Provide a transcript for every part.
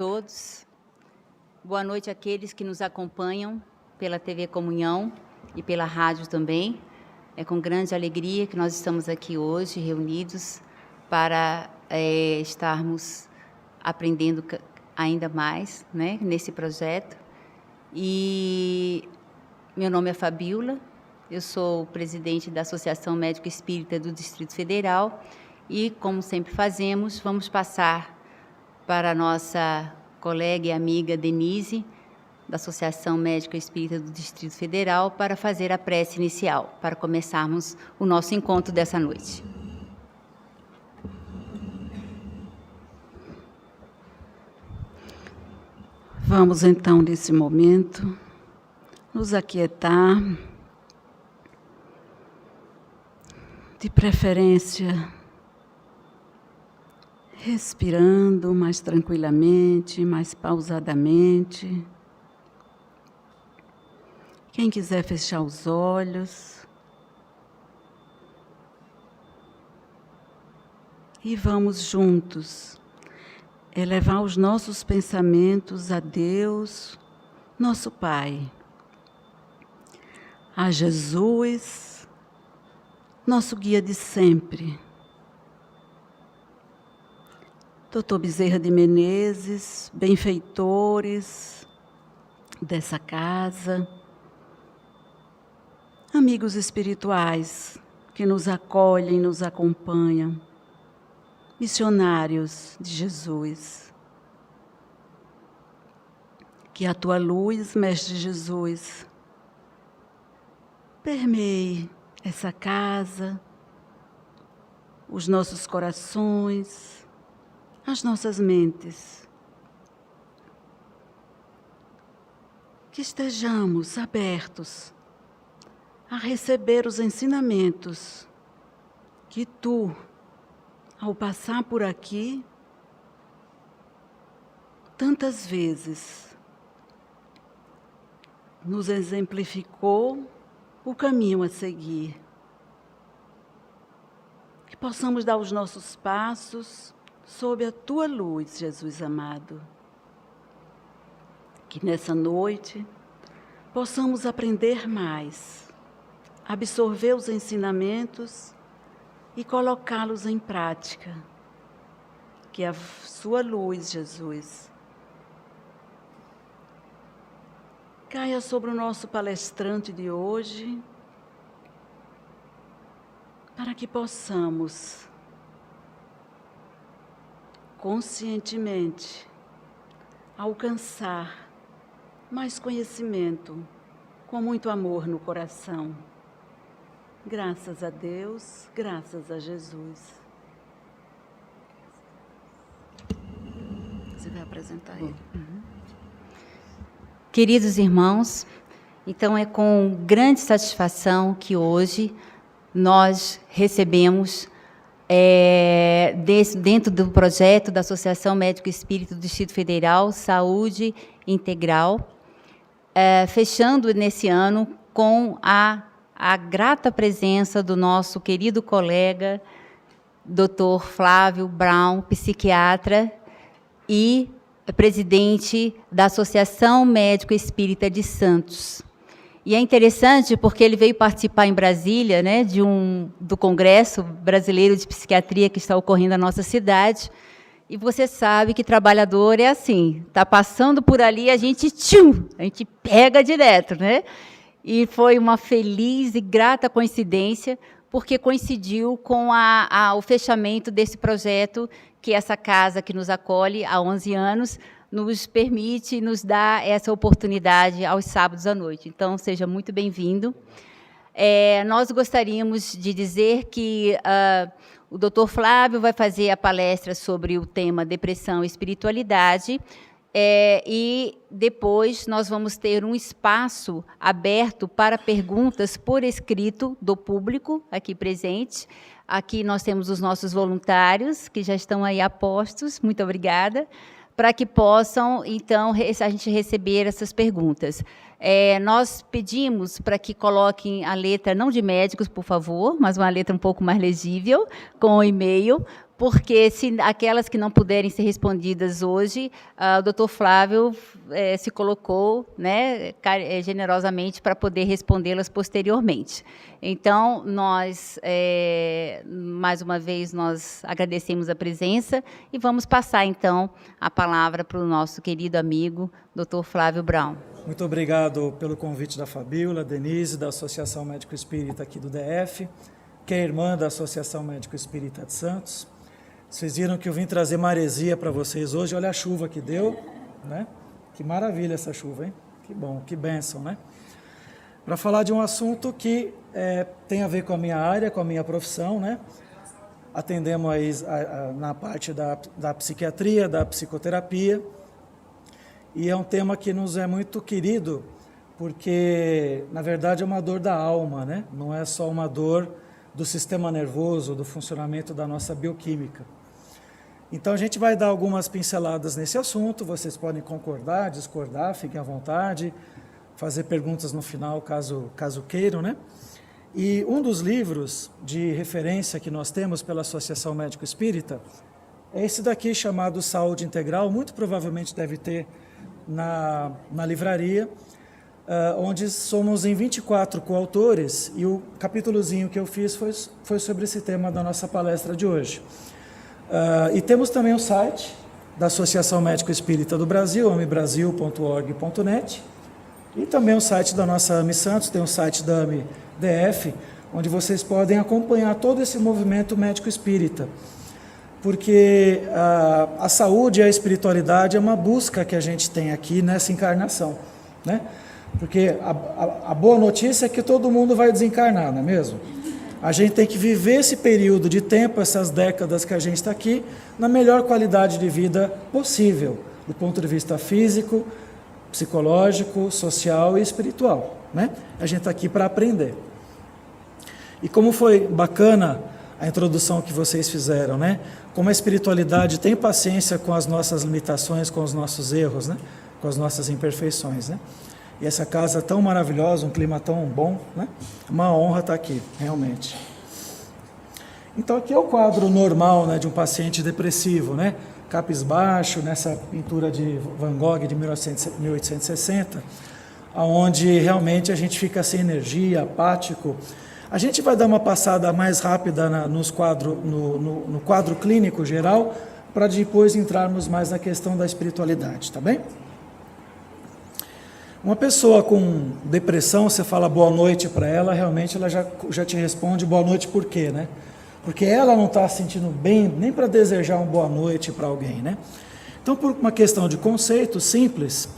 Todos. Boa noite àqueles que nos acompanham pela TV Comunhão e pela rádio também. É com grande alegria que nós estamos aqui hoje, reunidos, para estarmos aprendendo ainda mais, né, nesse projeto. E meu nome é Fabíola, eu sou presidente da Associação Médico Espírita do Distrito Federal e, como sempre fazemos, vamos passar para a nossa colega e amiga Denise, da Associação Médica Espírita do Distrito Federal, para fazer a prece inicial, para começarmos o nosso encontro dessa noite. Vamos, então, nesse momento, nos aquietar, de preferência, respirando mais tranquilamente, mais pausadamente. Quem quiser fechar os olhos. E vamos juntos elevar os nossos pensamentos a Deus, nosso Pai, a Jesus, nosso guia de sempre. Dr. Bezerra de Menezes, benfeitores dessa casa, amigos espirituais que nos acolhem, nos acompanham, missionários de Jesus. Que a tua luz, Mestre Jesus, permeie essa casa, os nossos corações, as nossas mentes. Que estejamos abertos a receber os ensinamentos que tu, ao passar por aqui, tantas vezes nos exemplificou o caminho a seguir. Que possamos dar os nossos passos sob a tua luz, Jesus amado. Que nessa noite possamos aprender mais, absorver os ensinamentos e colocá-los em prática. Que a sua luz, Jesus, caia sobre o nosso palestrante de hoje, para que possamos conscientemente alcançar mais conhecimento, com muito amor no coração. Graças a Deus, graças a Jesus. Você vai apresentar ele. Queridos irmãos, então é com grande satisfação que hoje nós recebemos, dentro do projeto da Associação Médico Espírita do Distrito Federal, Saúde Integral, fechando nesse ano com a grata presença do nosso querido colega, Dr. Flávio Brown, psiquiatra e presidente da Associação Médico Espírita de Santos. E é interessante porque ele veio participar em Brasília, né, do Congresso Brasileiro de Psiquiatria que está ocorrendo na nossa cidade. E você sabe que trabalhador é assim, está passando por ali, a gente pega direto, né? E foi uma feliz e grata coincidência, porque coincidiu com o fechamento desse projeto que essa casa que nos acolhe há 11 anos nos permite, nos dá essa oportunidade aos sábados à noite. Então, seja muito bem-vindo. Nós gostaríamos de dizer que o Dr. Flávio vai fazer a palestra sobre o tema depressão e espiritualidade, e depois nós vamos ter um espaço aberto para perguntas por escrito do público aqui presente. Aqui nós temos os nossos voluntários, que já estão aí a postos, muito obrigada, para que possam, então, a gente receber essas perguntas. Nós pedimos para que coloquem a letra, não de médicos, por favor, mas uma letra um pouco mais legível, com o e-mail, porque se aquelas que não puderem ser respondidas hoje, o doutor Flávio se colocou, né, generosamente para poder respondê-las posteriormente. Então, nós, mais uma vez, nós agradecemos a presença e vamos passar, então, a palavra para o nosso querido amigo, doutor Flávio Brown. Muito obrigado pelo convite da Fabíola, Denise, da Associação Médico Espírita aqui do DF, que é irmã da Associação Médico Espírita de Santos. Vocês viram que eu vim trazer maresia para vocês hoje, olha a chuva que deu, né? Que maravilha essa chuva, hein? Que bom, que bênção, né? Para falar de um assunto que tem a ver com a minha área, com a minha profissão, né? Atendemos aí na parte da psiquiatria, da psicoterapia, e é um tema que nos é muito querido, porque, na verdade, é uma dor da alma, né? Não é só uma dor do sistema nervoso, do funcionamento da nossa bioquímica. Então, a gente vai dar algumas pinceladas nesse assunto, vocês podem concordar, discordar, fiquem à vontade, fazer perguntas no final, caso queiram, né? E um dos livros de referência que nós temos pela Associação Médico Espírita é esse daqui, chamado Saúde Integral, muito provavelmente deve ter na livraria, onde somos em 24 coautores, e o capítulozinho que eu fiz foi sobre esse tema da nossa palestra de hoje. E temos também o site da Associação Médico Espírita do Brasil, ambrasil.org.net, e também o site da nossa AME Santos, tem o site da AME DF, onde vocês podem acompanhar todo esse movimento médico espírita. Porque a saúde e a espiritualidade é uma busca que a gente tem aqui nessa encarnação, né? Porque a boa notícia é que todo mundo vai desencarnar, não é mesmo? A gente tem que viver esse período de tempo, essas décadas que a gente está aqui, na melhor qualidade de vida possível, do ponto de vista físico, psicológico, social e espiritual, né? A gente está aqui para aprender. E como foi bacana a introdução que vocês fizeram, né? Como a espiritualidade tem paciência com as nossas limitações, com os nossos erros, né? Com as nossas imperfeições, né? E essa casa tão maravilhosa, um clima tão bom, né? Uma honra estar aqui, realmente. Então aqui é o quadro normal, né, de um paciente depressivo, né? Cabisbaixo, nessa pintura de Van Gogh de 1860, onde realmente a gente fica sem energia, apático. A gente vai dar uma passada mais rápida no quadro clínico geral, para depois entrarmos mais na questão da espiritualidade, tá bem? Uma pessoa com depressão, você fala boa noite para ela, realmente ela já te responde boa noite por quê, né? Porque ela não está se sentindo bem nem para desejar uma boa noite para alguém, né? Então, por uma questão de conceito simples,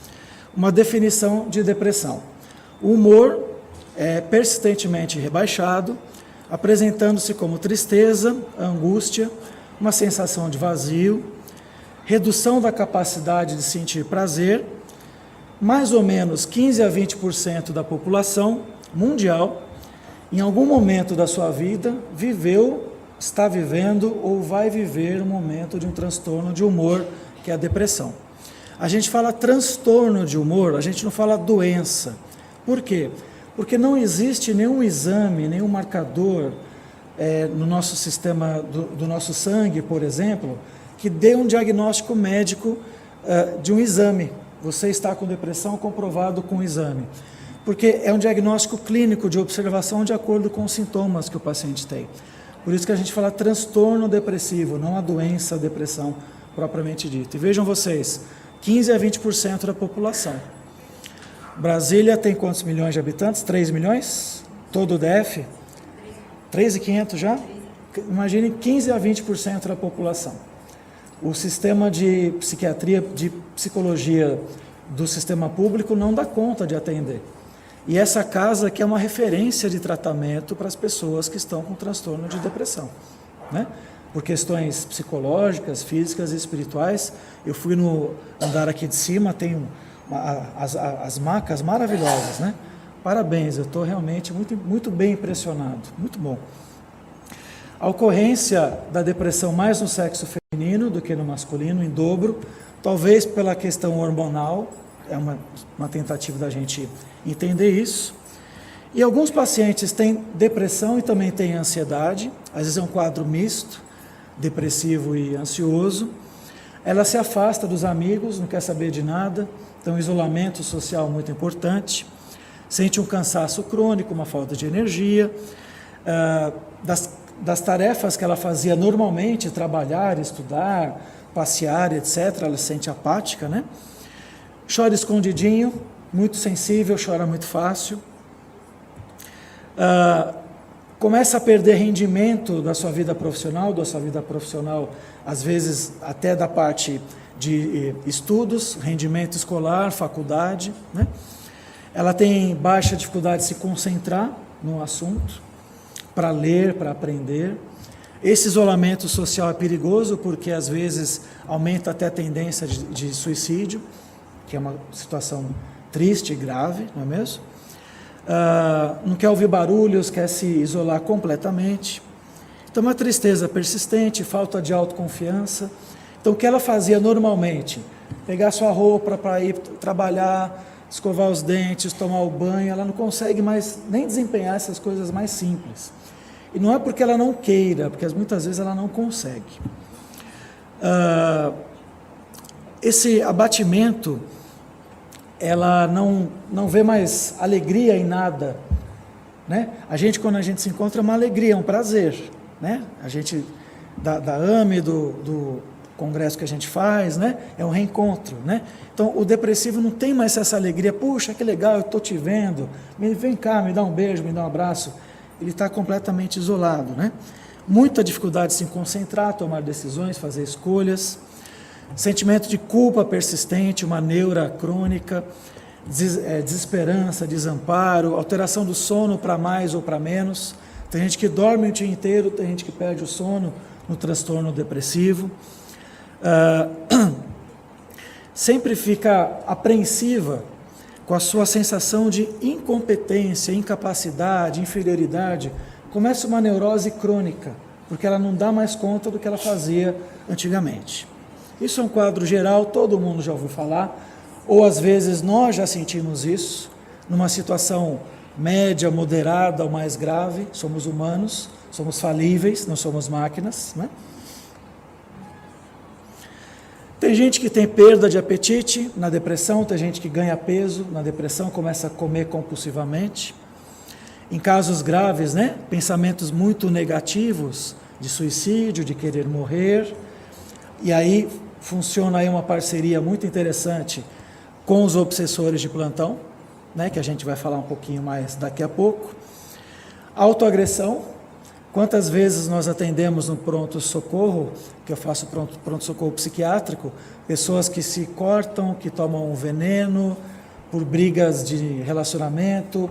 uma definição de depressão. O humor é persistentemente rebaixado, apresentando-se como tristeza, angústia, uma sensação de vazio, redução da capacidade de sentir prazer. Mais ou menos 15 a 20% da população mundial, em algum momento da sua vida, viveu, está vivendo ou vai viver um momento de um transtorno de humor, que é a depressão. A gente fala transtorno de humor, a gente não fala doença. Por quê? Porque não existe nenhum exame, nenhum marcador no nosso sistema do nosso sangue, por exemplo, que dê um diagnóstico médico de um exame. Você está com depressão comprovado com o exame. Porque é um diagnóstico clínico de observação de acordo com os sintomas que o paciente tem. Por isso que a gente fala transtorno depressivo, não a doença, a depressão propriamente dita. E vejam vocês, 15 a 20% da população. Brasília tem quantos milhões de habitantes? 3 milhões? Todo o DF? 3.500 já? Imagine 15 a 20% da população. O sistema de psiquiatria, de psicologia do sistema público não dá conta de atender. E essa casa que é uma referência de tratamento para as pessoas que estão com transtorno de depressão, né? Por questões psicológicas, físicas e espirituais. Eu fui no andar aqui de cima, tem as macas maravilhosas, né? Parabéns, eu estou realmente muito bem impressionado, muito bom. A ocorrência da depressão mais no sexo feminino do que no masculino, em dobro, talvez pela questão hormonal, é uma tentativa da gente entender isso. E alguns pacientes têm depressão e também têm ansiedade, às vezes é um quadro misto, depressivo e ansioso. Ela se afasta dos amigos, não quer saber de nada, então isolamento social muito importante. Sente um cansaço crônico, uma falta de energia. Das tarefas que ela fazia normalmente, trabalhar, estudar, passear, etc., ela se sente apática, né? Chora escondidinho, muito sensível, chora muito fácil. Começa a perder rendimento da sua vida profissional, às vezes até da parte de estudos, rendimento escolar, faculdade, né? Ela tem baixa dificuldade de se concentrar num assunto, para ler, para aprender. Esse isolamento social é perigoso porque às vezes aumenta até a tendência de suicídio, que é uma situação triste e grave, não é mesmo? Não quer ouvir barulhos, quer se isolar completamente. Então, uma tristeza persistente, falta de autoconfiança. Então, o que ela fazia normalmente? Pegar sua roupa para ir trabalhar, escovar os dentes, tomar o banho, ela não consegue mais nem desempenhar essas coisas mais simples. E não é porque ela não queira, porque muitas vezes ela não consegue. Esse abatimento, ela não vê mais alegria em nada, né? Quando a gente se encontra, é uma alegria, é um prazer, né? A gente, da AME, do congresso que a gente faz, né? É um reencontro, né? Então, o depressivo não tem mais essa alegria, puxa, que legal, eu estou te vendo, vem cá, me dá um beijo, me dá um abraço. Ele está completamente isolado, né? Muita dificuldade de se concentrar, tomar decisões, fazer escolhas. Sentimento de culpa persistente, uma neura crônica, desesperança, desamparo, alteração do sono para mais ou para menos. Tem gente que dorme o dia inteiro, tem gente que perde o sono no transtorno depressivo. Sempre fica apreensiva com a sua sensação de incompetência, incapacidade, inferioridade. Começa uma neurose crônica, porque ela não dá mais conta do que ela fazia antigamente. Isso é um quadro geral, todo mundo já ouviu falar, ou às vezes nós já sentimos isso, numa situação média, moderada ou mais grave. Somos humanos, somos falíveis, não somos máquinas, né? Tem gente que tem perda de apetite na depressão, tem gente que ganha peso na depressão, começa a comer compulsivamente. Em casos graves, né, pensamentos muito negativos de suicídio, de querer morrer. E aí funciona aí uma parceria muito interessante com os obsessores de plantão, né, que a gente vai falar um pouquinho mais daqui a pouco. Autoagressão. Quantas vezes nós atendemos no pronto-socorro, que eu faço pronto-socorro psiquiátrico, pessoas que se cortam, que tomam um veneno por brigas de relacionamento,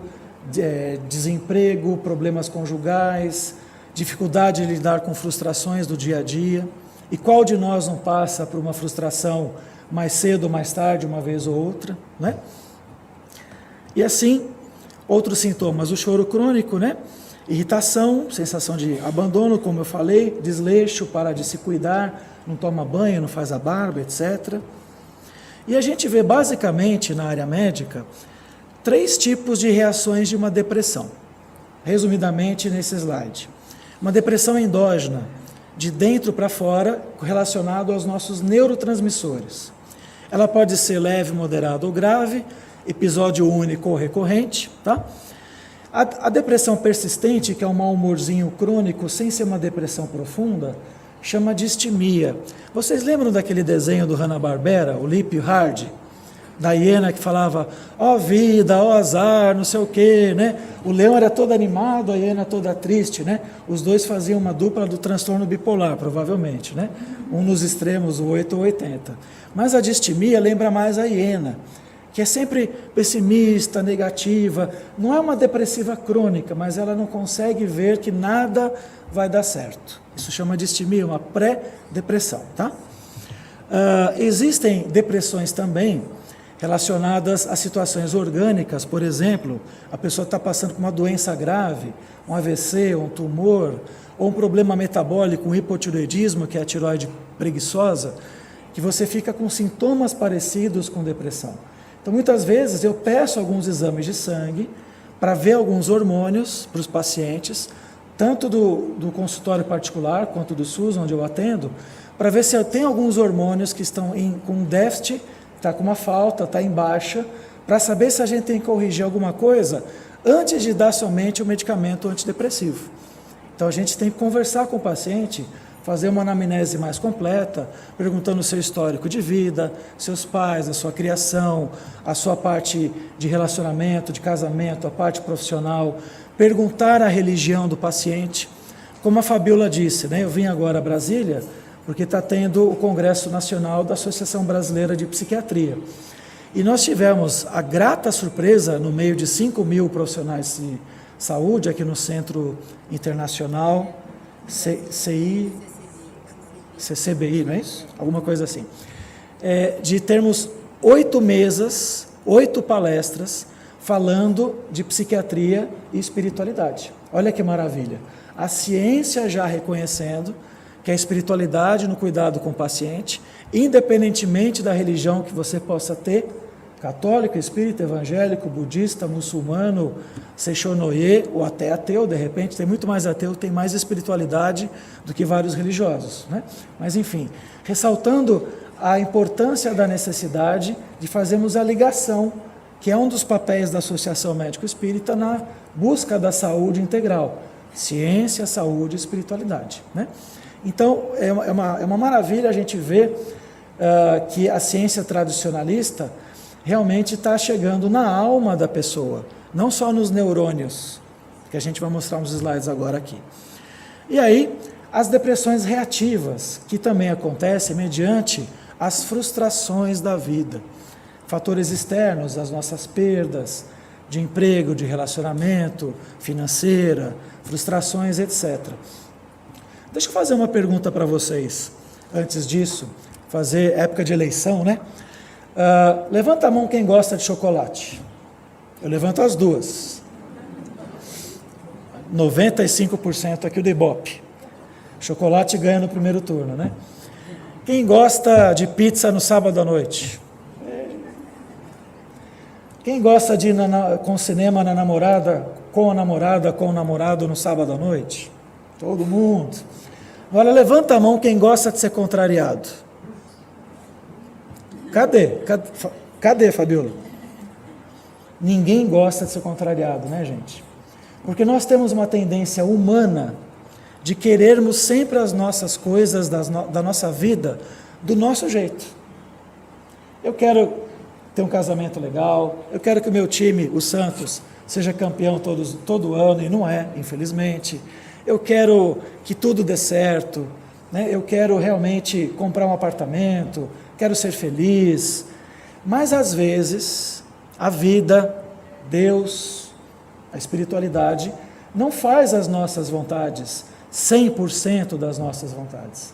desemprego, problemas conjugais, dificuldade de lidar com frustrações do dia a dia. E qual de nós não passa por uma frustração mais cedo ou mais tarde, uma vez ou outra, né? E assim, outros sintomas, o choro crônico, né? Irritação, sensação de abandono, como eu falei, desleixo, para de se cuidar, não toma banho, não faz a barba, etc. E a gente vê basicamente na área médica 3 tipos de reações de uma depressão. Resumidamente nesse slide. Uma depressão endógena, de dentro para fora, relacionado aos nossos neurotransmissores. Ela pode ser leve, moderada ou grave, episódio único ou recorrente, tá? A depressão persistente, que é um mau humorzinho crônico, sem ser uma depressão profunda, chama distimia. Vocês lembram daquele desenho do Hanna-Barbera, o Lip Hard? Da hiena que falava, ó vida, ó azar, não sei o quê, né? O leão era todo animado, a hiena toda triste, né? Os dois faziam uma dupla do transtorno bipolar, provavelmente, né? Um nos extremos, o 8 ou 80. Mas a distimia lembra mais a hiena, que é sempre pessimista, negativa, não é uma depressiva crônica, mas ela não consegue ver que nada vai dar certo. Isso chama distimia, uma pré-depressão, tá? Existem depressões também relacionadas a situações orgânicas, por exemplo, a pessoa está passando por uma doença grave, um AVC, um tumor, ou um problema metabólico, um hipotireoidismo, que é a tireoide preguiçosa, que você fica com sintomas parecidos com depressão. Então, muitas vezes, eu peço alguns exames de sangue para ver alguns hormônios para os pacientes, tanto do consultório particular quanto do SUS, onde eu atendo, para ver se tem alguns hormônios que estão com déficit, está com uma falta, está em baixa, para saber se a gente tem que corrigir alguma coisa antes de dar somente o medicamento antidepressivo. Então a gente tem que conversar com o paciente, fazer uma anamnese mais completa, perguntando o seu histórico de vida, seus pais, a sua criação, a sua parte de relacionamento, de casamento, a parte profissional, perguntar a religião do paciente. Como a Fabiola disse, né, eu vim agora a Brasília, porque está tendo o Congresso Nacional da Associação Brasileira de Psiquiatria. E nós tivemos a grata surpresa, no meio de 5.000 profissionais de saúde, aqui no Centro Internacional, CCBI, não é isso? Alguma coisa assim. De termos 8 mesas, 8 palestras, falando de psiquiatria e espiritualidade. Olha que maravilha. A ciência já reconhecendo que a espiritualidade no cuidado com o paciente, independentemente da religião que você possa ter, católico, espírita, evangélico, budista, muçulmano, Seixonoye, ou até ateu, de repente, tem muito mais ateu, tem mais espiritualidade do que vários religiosos, né? Mas enfim, ressaltando a importância da necessidade de fazermos a ligação, que é um dos papéis da Associação Médico Espírita na busca da saúde integral, ciência, saúde e espiritualidade, né? Então, é uma maravilha a gente ver que a ciência tradicionalista realmente está chegando na alma da pessoa, não só nos neurônios, que a gente vai mostrar uns slides agora aqui. E aí, as depressões reativas, que também acontecem mediante as frustrações da vida. Fatores externos, as nossas perdas de emprego, de relacionamento, financeira, frustrações, etc. Deixa eu fazer uma pergunta para vocês, antes disso, fazer época de eleição, né? Levanta a mão quem gosta de chocolate. Eu levanto as duas. 95% aqui o Ibope. Chocolate ganha no primeiro turno, né? Quem gosta de pizza no sábado à noite? Quem gosta de ir com cinema na namorada, com a namorada, com o namorado no sábado à noite? Todo mundo. Agora levanta a mão quem gosta de ser contrariado. Cadê, Fabiola? Ninguém gosta de ser contrariado, né, gente? Porque nós temos uma tendência humana de querermos sempre as nossas coisas da nossa vida do nosso jeito. Eu quero ter um casamento legal, eu quero que o meu time, o Santos, seja campeão todo ano, e não é, infelizmente. Eu quero que tudo dê certo, né? Eu quero realmente comprar um apartamento, quero ser feliz. Mas, às vezes, a vida, Deus, a espiritualidade, não faz as nossas vontades 100% das nossas vontades.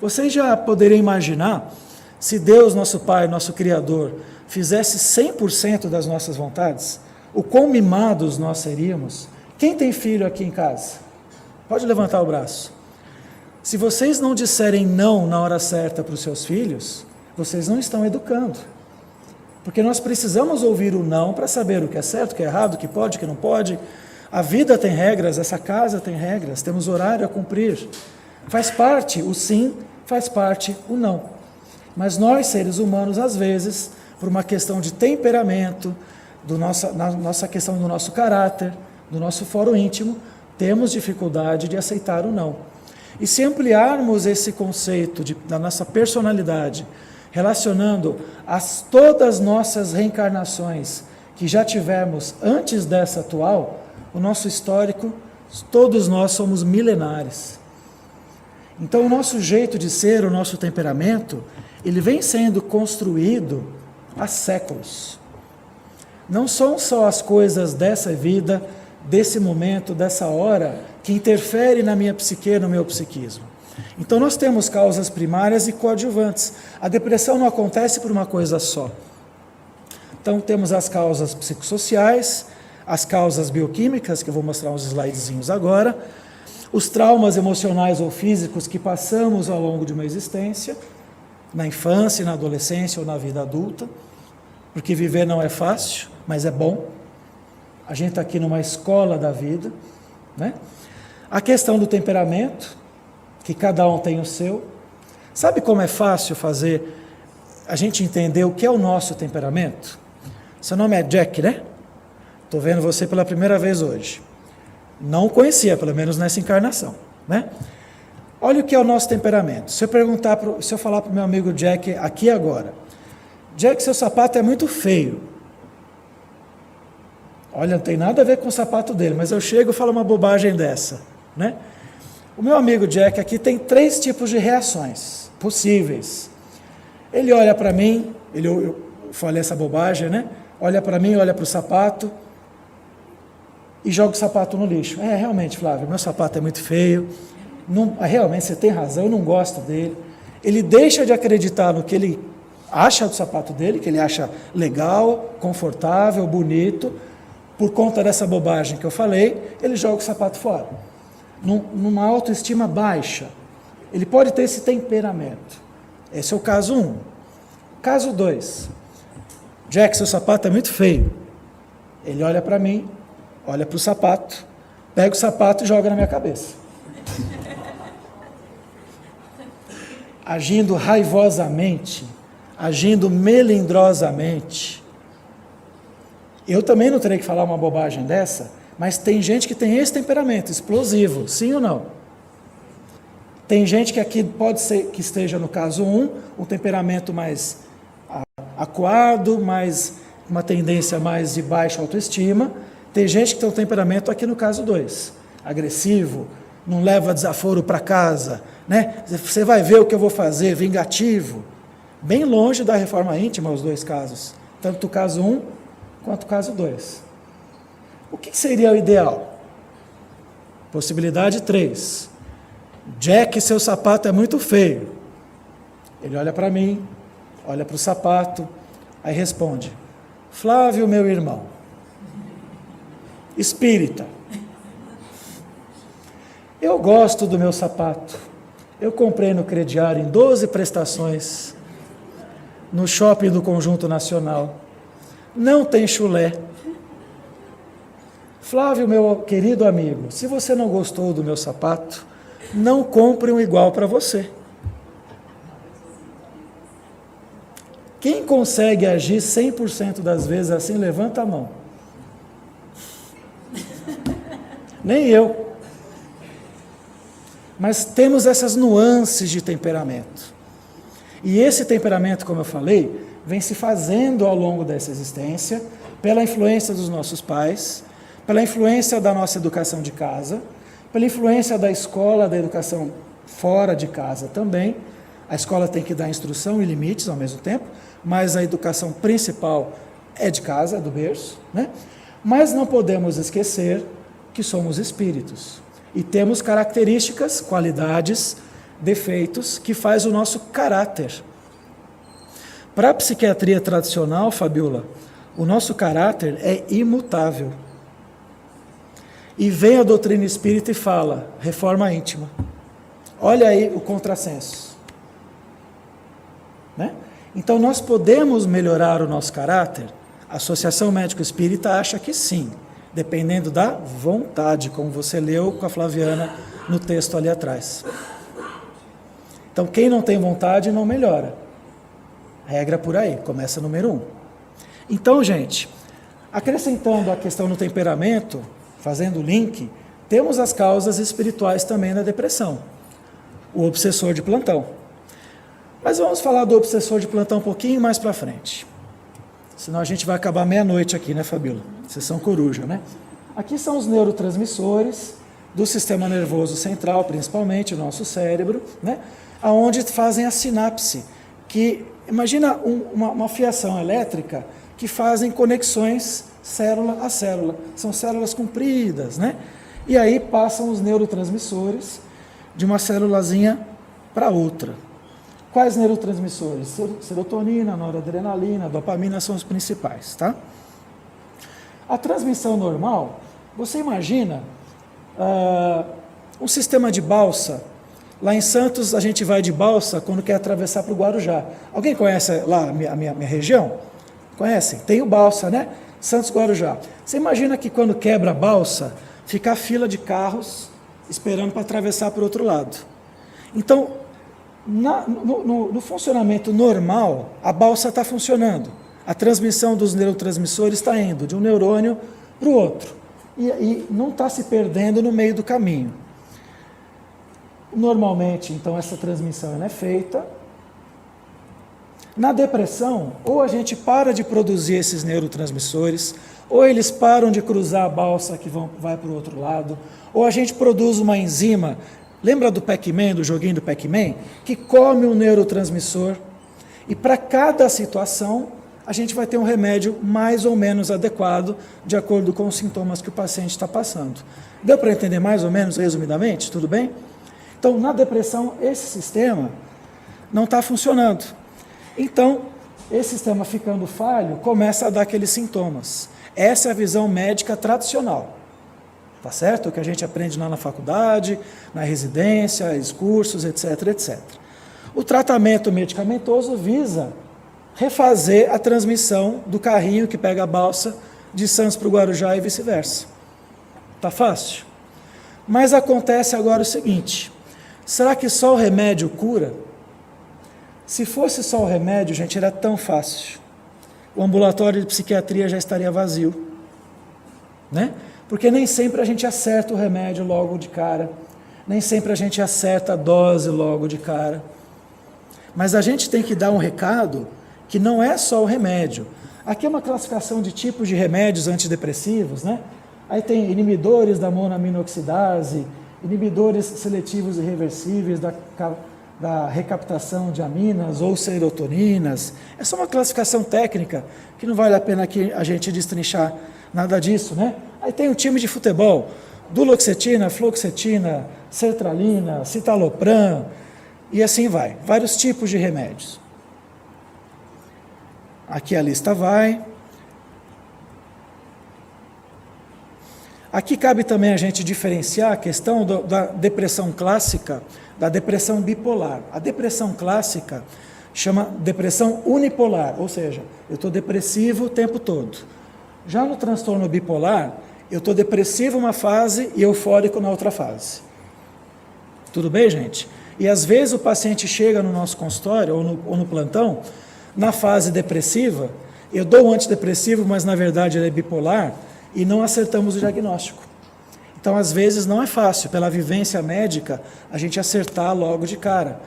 Vocês já poderiam imaginar se Deus, nosso Pai, nosso Criador, fizesse 100% das nossas vontades, o quão mimados nós seríamos? Quem tem filho aqui em casa? Pode levantar o braço. Se vocês não disserem não na hora certa para os seus filhos, vocês não estão educando. Porque nós precisamos ouvir o não para saber o que é certo, o que é errado, o que pode, o que não pode. A vida tem regras, essa casa tem regras, temos horário a cumprir. Faz parte o sim, faz parte o não. Mas nós, seres humanos, às vezes, por uma questão de temperamento, na nossa questão do nosso caráter, do nosso foro íntimo, temos dificuldade de aceitar o não. E se ampliarmos esse conceito da nossa personalidade, relacionando todas as nossas reencarnações que já tivemos antes dessa atual, o nosso histórico, todos nós somos milenares. Então o nosso jeito de ser, o nosso temperamento, ele vem sendo construído há séculos. Não são só as coisas dessa vida, desse momento, dessa hora, que interfere na minha psique, no meu psiquismo. Então nós temos causas primárias e coadjuvantes. A depressão não acontece por uma coisa só. Então temos as causas psicossociais, as causas bioquímicas, que eu vou mostrar uns slidezinhos agora, os traumas emocionais ou físicos que passamos ao longo de uma existência, na infância, na adolescência ou na vida adulta, porque viver não é fácil, mas é bom. A gente está aqui numa escola da vida, né? A questão do temperamento, que cada um tem o seu. Sabe como é fácil fazer a gente entender o que é o nosso temperamento? Seu nome é Jack, né? Estou vendo você pela primeira vez hoje. Não o conhecia, pelo menos nessa encarnação, né? Olha o que é o nosso temperamento. Se eu falar para o meu amigo Jack aqui agora, Jack, seu sapato é muito feio. Olha, não tem nada a ver com o sapato dele, mas eu chego e falo uma bobagem dessa, né? O meu amigo Jack aqui tem 3 tipos de reações possíveis. Ele olha para mim, eu falei essa bobagem, né? Olha para mim, olha para o sapato e joga o sapato no lixo. Realmente, Flávio, meu sapato é muito feio. Não, realmente, você tem razão, eu não gosto dele. Ele deixa de acreditar no que ele acha do sapato dele, que ele acha legal, confortável, bonito. Por conta dessa bobagem que eu falei, ele joga o sapato fora. Numa autoestima baixa. Ele pode ter esse temperamento. Esse é o caso 1. Caso 2. Jack, seu sapato é muito feio. Ele olha para mim, olha para o sapato, pega o sapato e joga na minha cabeça. Agindo raivosamente, agindo melindrosamente. Eu também não terei que falar uma bobagem dessa, mas tem gente que tem esse temperamento explosivo, sim ou não? Tem gente que aqui pode ser que esteja no caso 1, um temperamento mais acuado, mais uma tendência mais de baixa autoestima. Tem gente que tem um temperamento aqui no caso 2, agressivo, não leva desaforo para casa, né? Você vai ver o que eu vou fazer, vingativo. Bem longe da reforma íntima os 2 casos, tanto o caso 1 quanto o caso 2. O que seria o ideal? Possibilidade 3. Jack, seu sapato é muito feio. Ele olha para mim, olha para o sapato, aí responde: Flávio, meu irmão, espírita, eu gosto do meu sapato. Eu comprei no crediário em 12 prestações, no shopping do Conjunto Nacional. Não tem chulé. Flávio, meu querido amigo, se você não gostou do meu sapato, não compre um igual para você. Quem consegue agir 100% das vezes assim, levanta a mão. Nem eu. Mas temos essas nuances de temperamento. E esse temperamento, como eu falei, vem se fazendo ao longo dessa existência, pela influência dos nossos pais, pela influência da nossa educação de casa, pela influência da escola, da educação fora de casa também. A escola tem que dar instrução e limites ao mesmo tempo, mas a educação principal é de casa, é do berço, né? Mas não podemos esquecer que somos espíritos e temos características, qualidades, defeitos que faz o nosso caráter. Para a psiquiatria tradicional, Fabiola, o nosso caráter é imutável. E vem a doutrina espírita e fala, reforma íntima. Olha aí o contrassenso. Né? Então nós podemos melhorar o nosso caráter? A Associação Médico Espírita acha que sim, dependendo da vontade, como você leu com a Flaviana no texto ali atrás. Então quem não tem vontade não melhora. Regra por aí, começa número 1. Então, gente, acrescentando a questão do temperamento, fazendo o link, temos as causas espirituais também da depressão. O obsessor de plantão. Mas vamos falar do obsessor de plantão um pouquinho mais para frente. Senão a gente vai acabar meia-noite aqui, né, Fabíola? Sessão coruja, né? Aqui são os neurotransmissores do sistema nervoso central, principalmente o nosso cérebro, né? Aonde fazem a sinapse, que imagina uma fiação elétrica que fazem conexões célula a célula. São células compridas, né? E aí passam os neurotransmissores de uma célulazinha para outra. Quais neurotransmissores? Serotonina, noradrenalina, dopamina são os principais, tá? A transmissão normal, você imagina um sistema de balsa. Lá em Santos, a gente vai de balsa quando quer atravessar para o Guarujá. Alguém conhece lá a minha região? Conhecem? Tem o balsa, né? Santos Guarujá. Você imagina que quando quebra a balsa, fica a fila de carros esperando para atravessar para o outro lado. Então, no funcionamento normal, a balsa está funcionando. A transmissão dos neurotransmissores está indo de um neurônio para o outro. E não está se perdendo no meio do caminho. Normalmente, então, essa transmissão ela é feita. Na depressão, ou a gente para de produzir esses neurotransmissores, ou eles param de cruzar a balsa que vai para o outro lado, ou a gente produz uma enzima, lembra do Pac-Man, do joguinho do Pac-Man? Que come um neurotransmissor, e para cada situação, a gente vai ter um remédio mais ou menos adequado, de acordo com os sintomas que o paciente está passando. Deu para entender mais ou menos, resumidamente? Tudo bem? Então, na depressão, esse sistema não está funcionando. Então, esse sistema ficando falho, começa a dar aqueles sintomas. Essa é a visão médica tradicional. Tá certo? O que a gente aprende lá na faculdade, na residência, os cursos, etc, etc. O tratamento medicamentoso visa refazer a transmissão do carrinho que pega a balsa de Santos para o Guarujá e vice-versa. Tá fácil? Mas acontece agora o seguinte, será que só o remédio cura? Se fosse só o remédio, gente, era tão fácil. O ambulatório de psiquiatria já estaria vazio, né? Porque nem sempre a gente acerta o remédio logo de cara, nem sempre a gente acerta a dose logo de cara. Mas a gente tem que dar um recado que não é só o remédio. Aqui é uma classificação de tipos de remédios antidepressivos, né? Aí tem inibidores da monoaminoxidase, inibidores seletivos e reversíveis da recaptação de aminas ou serotoninas. Essa é uma classificação técnica que não vale a pena aqui a gente destrinchar nada disso, né? Aí tem um time de futebol, duloxetina, fluoxetina, sertralina, citalopram, e assim vai. Vários tipos de remédios. Aqui a lista vai. Aqui cabe também a gente diferenciar a questão da depressão clássica da depressão bipolar. A depressão clássica chama depressão unipolar, ou seja, eu estou depressivo o tempo todo. Já no transtorno bipolar, eu estou depressivo uma fase e eufórico na outra fase. Tudo bem, gente? E às vezes o paciente chega no nosso consultório ou no plantão, na fase depressiva, eu dou um antidepressivo, mas na verdade ele é bipolar, e não acertamos o diagnóstico. Então, às vezes, não é fácil, pela vivência médica, a gente acertar logo de cara.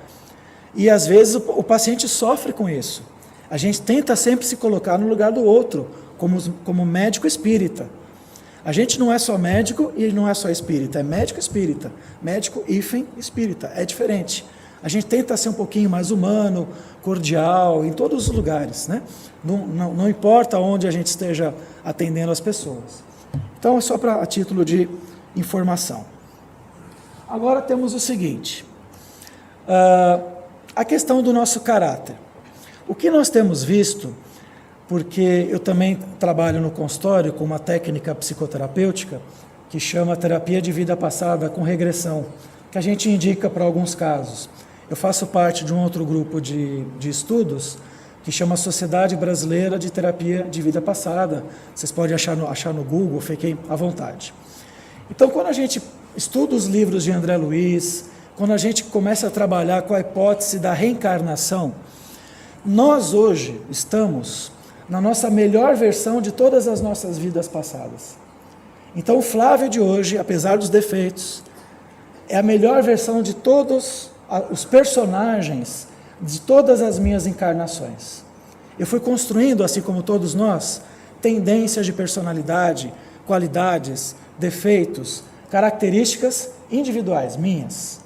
E, às vezes, o paciente sofre com isso. A gente tenta sempre se colocar no lugar do outro, como médico espírita. A gente não é só médico e não é só espírita, é médico espírita. Médico hífen espírita, é diferente. A gente tenta ser um pouquinho mais humano, cordial, em todos os lugares, né? Não importa onde a gente esteja atendendo as pessoas. Então, é só a título de informação. Agora temos o seguinte, a questão do nosso caráter. O que nós temos visto, porque eu também trabalho no consultório com uma técnica psicoterapêutica que chama terapia de vida passada com regressão, que a gente indica para alguns casos. Eu faço parte de um outro grupo de estudos que chama Sociedade Brasileira de Terapia de Vida Passada. Vocês podem achar no Google, fiquem à vontade. Então, quando a gente estuda os livros de André Luiz, quando a gente começa a trabalhar com a hipótese da reencarnação, nós hoje estamos na nossa melhor versão de todas as nossas vidas passadas. Então, o Flávio de hoje, apesar dos defeitos, é a melhor versão de todos os personagens de todas as minhas encarnações. Eu fui construindo, assim como todos nós, tendências de personalidade, qualidades, defeitos, características individuais, minhas,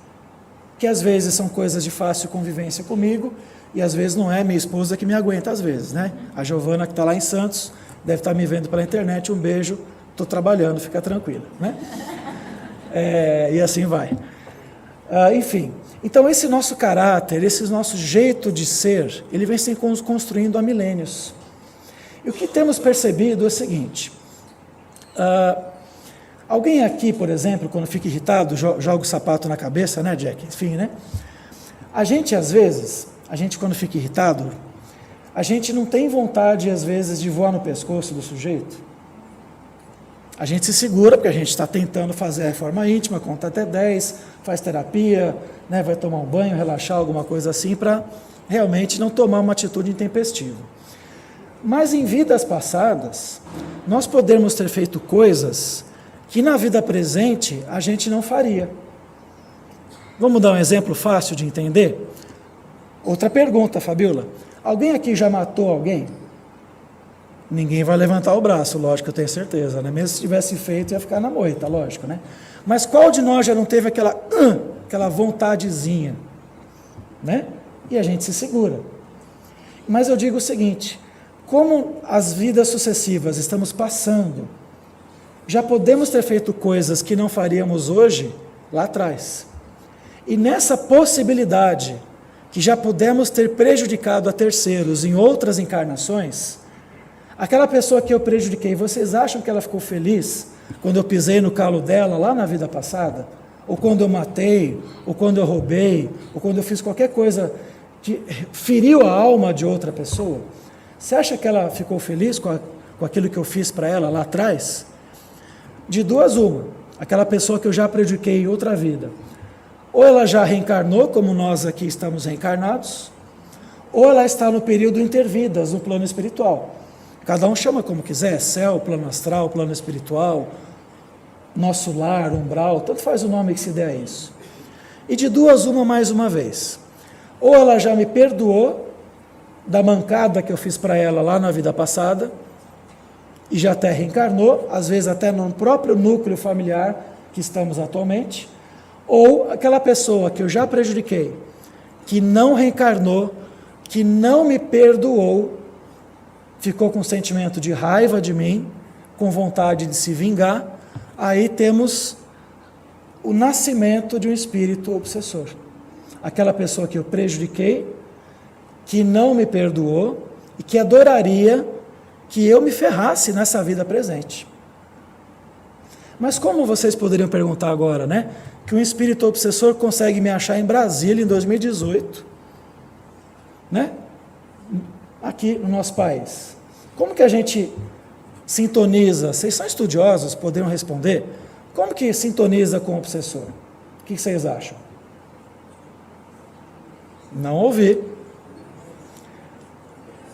que às vezes são coisas de fácil convivência comigo, e às vezes não é minha esposa que me aguenta às vezes, né? A Giovana, que está lá em Santos, deve estar me vendo pela internet, um beijo, estou trabalhando, fica tranquila, né? E assim vai. Enfim, então esse nosso caráter, esse nosso jeito de ser, ele vem se construindo há milênios. E o que temos percebido é o seguinte, alguém aqui, por exemplo, quando fica irritado, joga o sapato na cabeça, né, Jack? Enfim, né? A gente, às vezes, quando fica irritado, a gente não tem vontade, às vezes, de voar no pescoço do sujeito. A gente se segura, porque a gente está tentando fazer a reforma íntima, conta até 10, faz terapia, né, vai tomar um banho, relaxar, alguma coisa assim, para realmente não tomar uma atitude intempestiva. Mas em vidas passadas, nós podemos ter feito coisas que na vida presente a gente não faria. Vamos dar um exemplo fácil de entender? Outra pergunta, Fabiola. Alguém aqui já matou alguém? Ninguém vai levantar o braço, lógico, eu tenho certeza, né? Mesmo se tivesse feito, ia ficar na moita, lógico, né? Mas qual de nós já não teve aquela vontadezinha, né? E a gente se segura. Mas eu digo o seguinte, como as vidas sucessivas estamos passando, já podemos ter feito coisas que não faríamos hoje, lá atrás. E nessa possibilidade, que já pudemos ter prejudicado a terceiros em outras encarnações, aquela pessoa que eu prejudiquei, vocês acham que ela ficou feliz quando eu pisei no calo dela lá na vida passada? Ou quando eu matei, ou quando eu roubei, ou quando eu fiz qualquer coisa que feriu a alma de outra pessoa? Você acha que ela ficou feliz com aquilo que eu fiz para ela lá atrás? De duas uma, aquela pessoa que eu já prejudiquei em outra vida, ou ela já reencarnou, como nós aqui estamos reencarnados, ou ela está no período intervidas, no plano espiritual. Cada um chama como quiser, céu, plano astral, plano espiritual, nosso lar, umbral, tanto faz o nome que se der a isso. E de duas uma mais uma vez, ou ela já me perdoou da mancada que eu fiz para ela lá na vida passada, e já até reencarnou, às vezes até no próprio núcleo familiar que estamos atualmente, ou aquela pessoa que eu já prejudiquei, que não reencarnou, que não me perdoou, ficou com sentimento de raiva de mim, com vontade de se vingar, aí temos o nascimento de um espírito obsessor. Aquela pessoa que eu prejudiquei, que não me perdoou e que adoraria que eu me ferrasse nessa vida presente. Mas como vocês poderiam perguntar agora, né? Que um espírito obsessor consegue me achar em Brasília em 2018, né? Aqui no nosso país. Como que a gente sintoniza? Vocês são estudiosos, poderiam responder. Como que sintoniza com o obsessor? O que vocês acham? Não ouvi.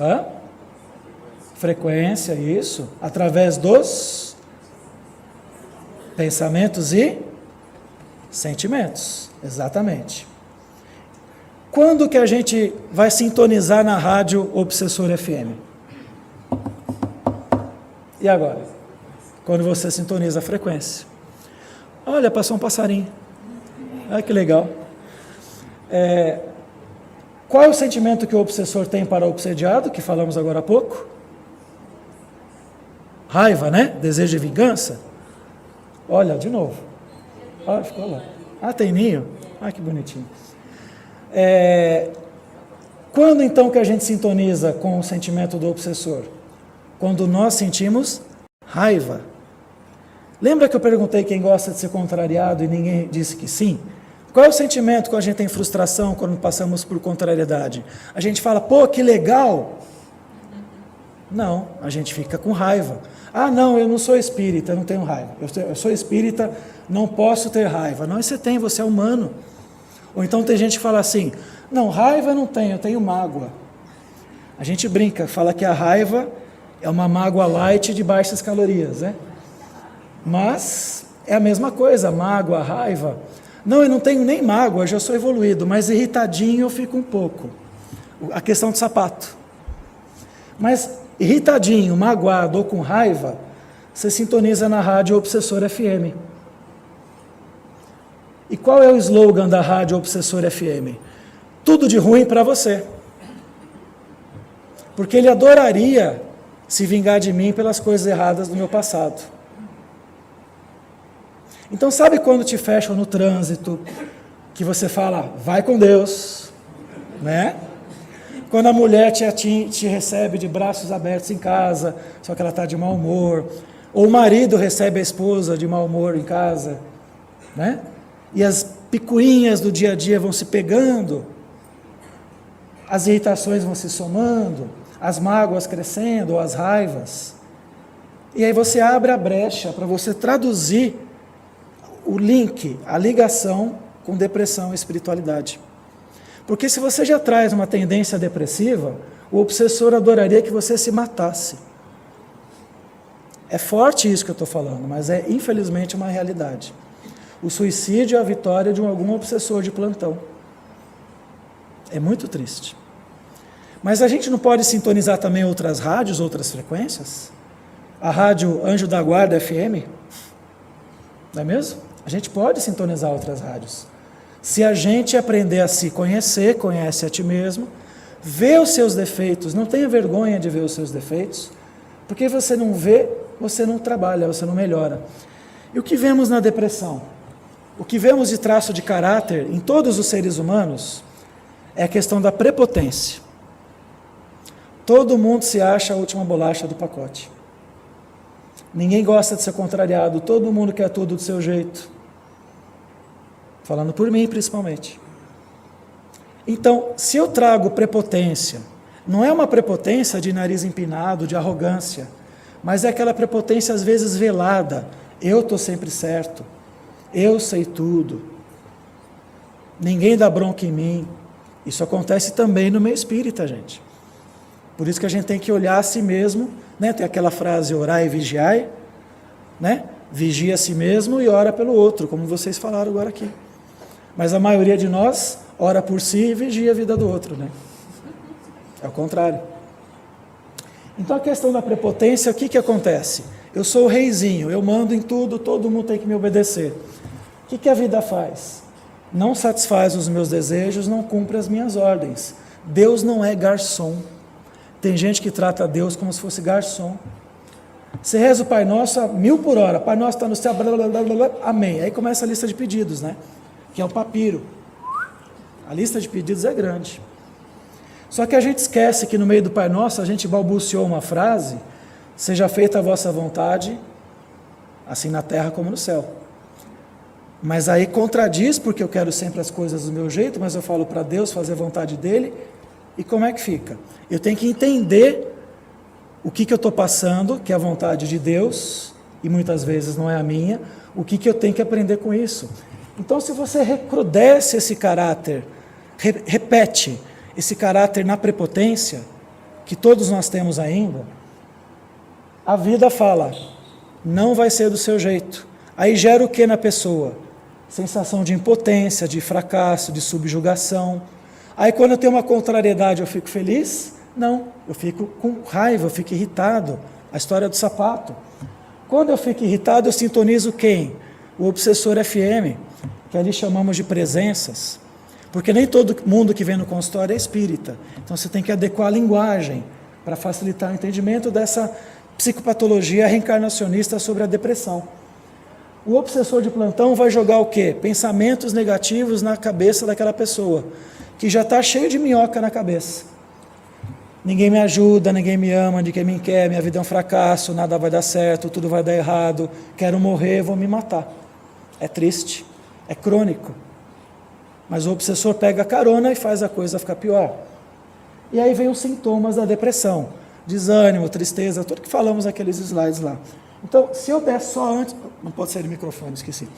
Hã? Frequência, isso. Através dos pensamentos e sentimentos. Exatamente. Quando que a gente vai sintonizar na rádio Obsessor FM? E agora? Quando você sintoniza a frequência. Olha, passou um passarinho. Olha que legal. Qual é o sentimento que o obsessor tem para o obsediado, que falamos agora há pouco? Raiva, né? Desejo de vingança. Olha, de novo. Olha, ficou lá. Ah, tem ninho? Ah, que bonitinho. Quando então que a gente sintoniza com o sentimento do obsessor? Quando nós sentimos raiva. Lembra que eu perguntei quem gosta de ser contrariado e ninguém disse que sim? Qual é o sentimento quando a gente tem frustração, quando passamos por contrariedade? A gente fala, pô, que legal. Não, a gente fica com raiva. Ah, não, eu não sou espírita, eu não tenho raiva. Eu sou espírita, não posso ter raiva. Não, você tem, você é humano. Ou então tem gente que fala assim, não, raiva eu não tenho, eu tenho mágoa. A gente brinca, fala que a raiva é uma mágoa light de baixas calorias, né? Mas é a mesma coisa, mágoa, raiva. Não, eu não tenho nem mágoa, eu já sou evoluído, mas irritadinho eu fico um pouco. A questão do sapato. Mas irritadinho, magoado ou com raiva, você sintoniza na rádio Obsessor FM. E qual é o slogan da rádio Obsessor FM? Tudo de ruim para você. Porque ele adoraria se vingar de mim pelas coisas erradas do meu passado. Então sabe quando te fecham no trânsito, que você fala, vai com Deus, né? Quando a mulher te recebe de braços abertos em casa, só que ela está de mau humor, ou o marido recebe a esposa de mau humor em casa, né? E as picuinhas do dia a dia vão se pegando, as irritações vão se somando, as mágoas crescendo, ou as raivas. E aí você abre a brecha para você traduzir o link, a ligação com depressão e espiritualidade. Porque se você já traz uma tendência depressiva, o obsessor adoraria que você se matasse. É forte isso que eu estou falando, mas é infelizmente uma realidade. O suicídio é a vitória de algum obsessor de plantão. É muito triste. Mas a gente não pode sintonizar também outras rádios, outras frequências? A rádio Anjo da Guarda FM? Não é mesmo? A gente pode sintonizar outras rádios. Se a gente aprender a se conhecer, conhece a ti mesmo, vê os seus defeitos, não tenha vergonha de ver os seus defeitos, porque você não vê, você não trabalha, você não melhora. E o que vemos na depressão? O que vemos de traço de caráter em todos os seres humanos é a questão da prepotência. Todo mundo se acha a última bolacha do pacote. Ninguém gosta de ser contrariado, todo mundo quer tudo do seu jeito. Falando por mim, principalmente. Então, se eu trago prepotência, não é uma prepotência de nariz empinado, de arrogância, mas é aquela prepotência às vezes velada. Eu estou sempre certo, eu sei tudo, ninguém dá bronca em mim. Isso acontece também no meio espírita, gente. Por isso que a gente tem que olhar a si mesmo, né? Tem aquela frase, orai e vigiai, né? Vigia a si mesmo e ora pelo outro, como vocês falaram agora aqui. Mas a maioria de nós ora por si e vigia a vida do outro, né? É o contrário. Então a questão da prepotência, o que acontece? Eu sou o reizinho, eu mando em tudo, todo mundo tem que me obedecer. O que a vida faz? Não satisfaz os meus desejos, não cumpre as minhas ordens. Deus não é garçom. Tem gente que trata Deus como se fosse garçom. Você reza o Pai Nosso a 1000 por hora. Pai Nosso está no céu, blá, blá, blá, blá, amém. Aí começa a lista de pedidos, né? Que é o papiro. A lista de pedidos é grande. Só que a gente esquece que no meio do Pai Nosso a gente balbuciou uma frase: seja feita a vossa vontade, assim na terra como no céu. Mas aí contradiz, porque eu quero sempre as coisas do meu jeito, mas eu falo para Deus fazer a vontade dele. E como é que fica? Eu tenho que entender o que eu estou passando, que é a vontade de Deus, e muitas vezes não é a minha, o que eu tenho que aprender com isso. Então, se você recrudesce esse caráter, repete esse caráter na prepotência, que todos nós temos ainda, a vida fala, não vai ser do seu jeito. Aí gera o que na pessoa? Sensação de impotência, de fracasso, de subjugação. Aí quando eu tenho uma contrariedade eu fico feliz? Não, eu fico com raiva, eu fico irritado. A história do sapato. Quando eu fico irritado eu sintonizo quem? O obsessor FM, que ali chamamos de presenças. Porque nem todo mundo que vem no consultório é espírita. Então você tem que adequar a linguagem para facilitar o entendimento dessa psicopatologia reencarnacionista sobre a depressão. O obsessor de plantão vai jogar o quê? Pensamentos negativos na cabeça daquela pessoa, que já está cheio de minhoca na cabeça. Ninguém me ajuda, ninguém me ama, ninguém me quer, minha vida é um fracasso, nada vai dar certo, tudo vai dar errado, quero morrer, vou me matar. É triste, é crônico. Mas o obsessor pega a carona e faz a coisa ficar pior. E aí vem os sintomas da depressão, desânimo, tristeza, tudo que falamos naqueles slides lá. Então, se eu der só não pode sair do microfone, esqueci.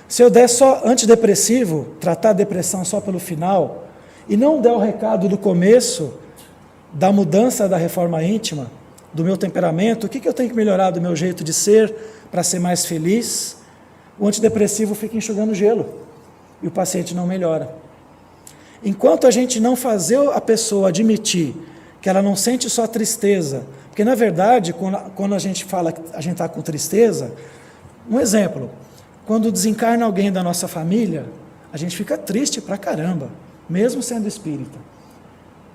Se eu der só antidepressivo, tratar a depressão só pelo final, e não der o recado do começo, da mudança da reforma íntima, do meu temperamento, o que eu tenho que melhorar do meu jeito de ser, para ser mais feliz, o antidepressivo fica enxugando gelo, e o paciente não melhora. Enquanto a gente não fazer a pessoa admitir que ela não sente só tristeza, porque na verdade, quando a gente fala que a gente está com tristeza, um exemplo, quando desencarna alguém da nossa família, a gente fica triste pra caramba, mesmo sendo espírita.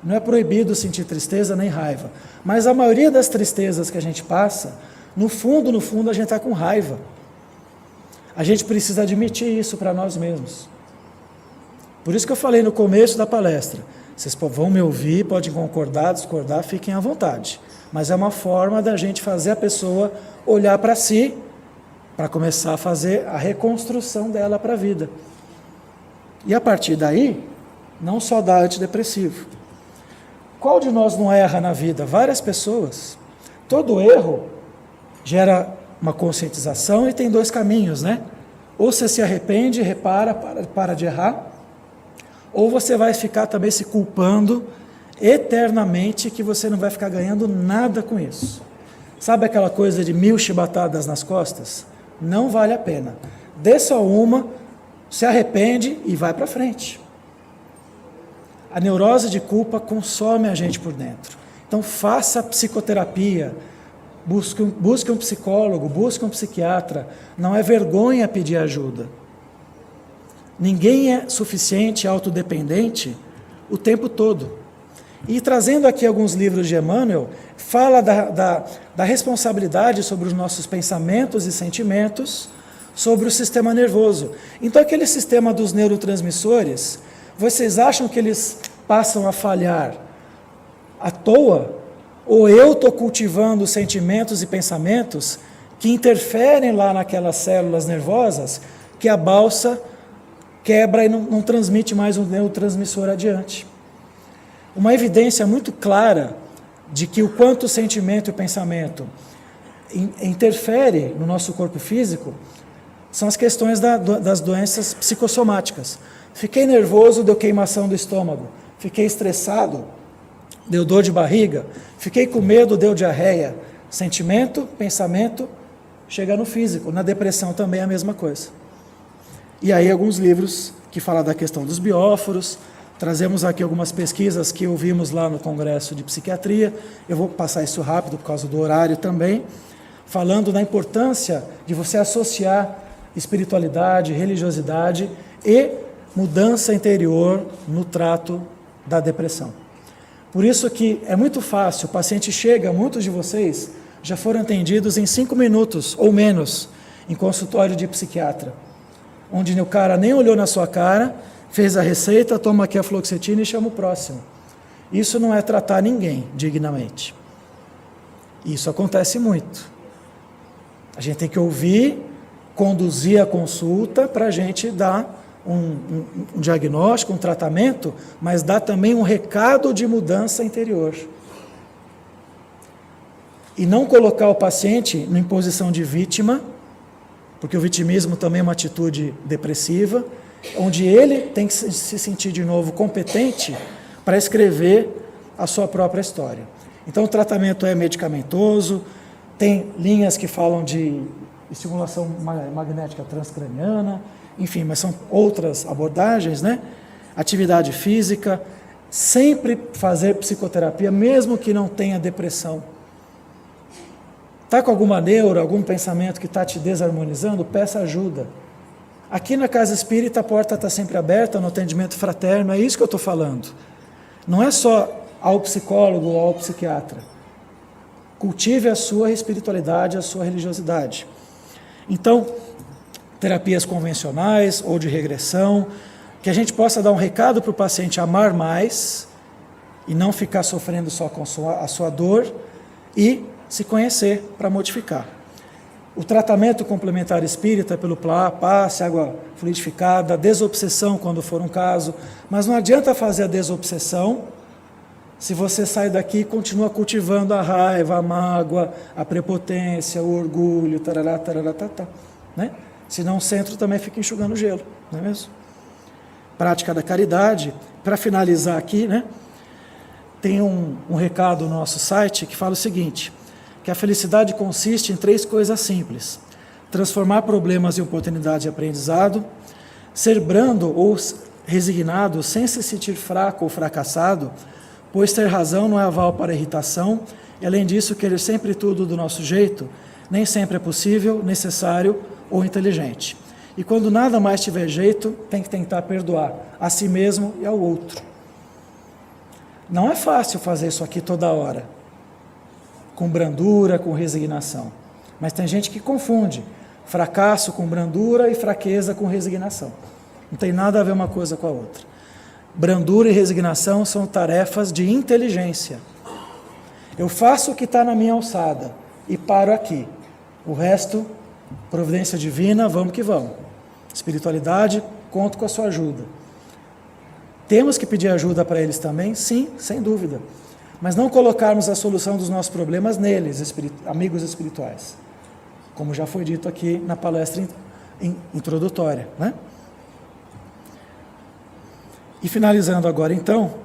Não é proibido sentir tristeza nem raiva, mas a maioria das tristezas que a gente passa, no fundo, a gente está com raiva. A gente precisa admitir isso para nós mesmos. Por isso que eu falei no começo da palestra, vocês vão me ouvir, podem concordar, discordar, fiquem à vontade. Mas é uma forma da gente fazer a pessoa olhar para si, para começar a fazer a reconstrução dela para a vida. E a partir daí, não só dá antidepressivo. Qual de nós não erra na vida? Várias pessoas. Todo erro gera uma conscientização e tem dois caminhos, né? Ou você se arrepende, repara, para de errar, ou você vai ficar também se culpando eternamente, que você não vai ficar ganhando nada com isso. Sabe aquela coisa de 1000 chibatadas nas costas? Não vale a pena. Dê só uma, se arrepende e vai para frente. A neurose de culpa consome a gente por dentro. Então faça psicoterapia, busque um psicólogo, busque um psiquiatra. Não é vergonha pedir ajuda. Ninguém é suficiente, autodependente o tempo todo. E trazendo aqui alguns livros de Emmanuel, fala da responsabilidade sobre os nossos pensamentos e sentimentos, sobre o sistema nervoso. Então aquele sistema dos neurotransmissores, vocês acham que eles passam a falhar à toa? Ou eu estou cultivando sentimentos e pensamentos que interferem lá naquelas células nervosas, que a balsa quebra e não transmite mais o neurotransmissor adiante? Uma evidência muito clara de que o quanto o sentimento e o pensamento interfere no nosso corpo físico são as questões das doenças psicossomáticas. Fiquei nervoso, deu queimação do estômago. Fiquei estressado, deu dor de barriga. Fiquei com medo, deu diarreia. Sentimento, pensamento, chega no físico. Na depressão também é a mesma coisa. E aí alguns livros que falam da questão dos bióforos. Trazemos aqui algumas pesquisas que ouvimos lá no Congresso de Psiquiatria. Eu vou passar isso rápido por causa do horário também. Falando da importância de você associar espiritualidade, religiosidade e mudança interior no trato da depressão. Por isso que é muito fácil, o paciente chega, muitos de vocês já foram atendidos em 5 minutos ou menos em consultório de psiquiatra, onde o cara nem olhou na sua cara, fez a receita, toma aqui a fluoxetina e chama o próximo. Isso não é tratar ninguém dignamente. Isso acontece muito. A gente tem que ouvir, conduzir a consulta para a gente dar um diagnóstico, um tratamento, mas dá também um recado de mudança interior. E não colocar o paciente em posição de vítima, porque o vitimismo também é uma atitude depressiva, onde ele tem que se sentir de novo competente para escrever a sua própria história. Então o tratamento é medicamentoso, tem linhas que falam de estimulação magnética transcraniana, enfim, mas são outras abordagens, né? Atividade física, sempre fazer psicoterapia, mesmo que não tenha depressão. Está com alguma neura, algum pensamento que está te desarmonizando, peça ajuda. Aqui na Casa Espírita a porta está sempre aberta no atendimento fraterno, é isso que eu estou falando. Não é só ao psicólogo ou ao psiquiatra. Cultive a sua espiritualidade, a sua religiosidade. Então, terapias convencionais ou de regressão, que a gente possa dar um recado para o paciente amar mais e não ficar sofrendo só com a sua dor e se conhecer para modificar. O tratamento complementar espírita pelo passe, água fluidificada, desobsessão quando for um caso, mas não adianta fazer a desobsessão se você sai daqui e continua cultivando a raiva, a mágoa, a prepotência, o orgulho, tarará, tarará, tatá, né? Senão o centro também fica enxugando gelo, não é mesmo? Prática da caridade. Para finalizar aqui, né? Tem um recado no nosso site que fala o seguinte, que a felicidade consiste em 3 coisas simples: transformar problemas em oportunidade de aprendizado, ser brando ou resignado sem se sentir fraco ou fracassado, pois ter razão não é aval para irritação, e além disso, querer sempre tudo do nosso jeito, nem sempre é possível, necessário ou inteligente. E quando nada mais tiver jeito, tem que tentar perdoar a si mesmo e ao outro. Não é fácil fazer isso aqui toda hora, com brandura, com resignação. Mas tem gente que confunde fracasso com brandura e fraqueza com resignação. Não tem nada a ver uma coisa com a outra. Brandura e resignação são tarefas de inteligência. Eu faço o que está na minha alçada e paro aqui. O resto, providência divina, vamos que vamos. Espiritualidade, conto com a sua ajuda. Temos que pedir ajuda para eles também? Sim, sem dúvida. Mas não colocarmos a solução dos nossos problemas neles, amigos espirituais. como já foi dito aqui na palestra introdutória, né? E finalizando agora, então,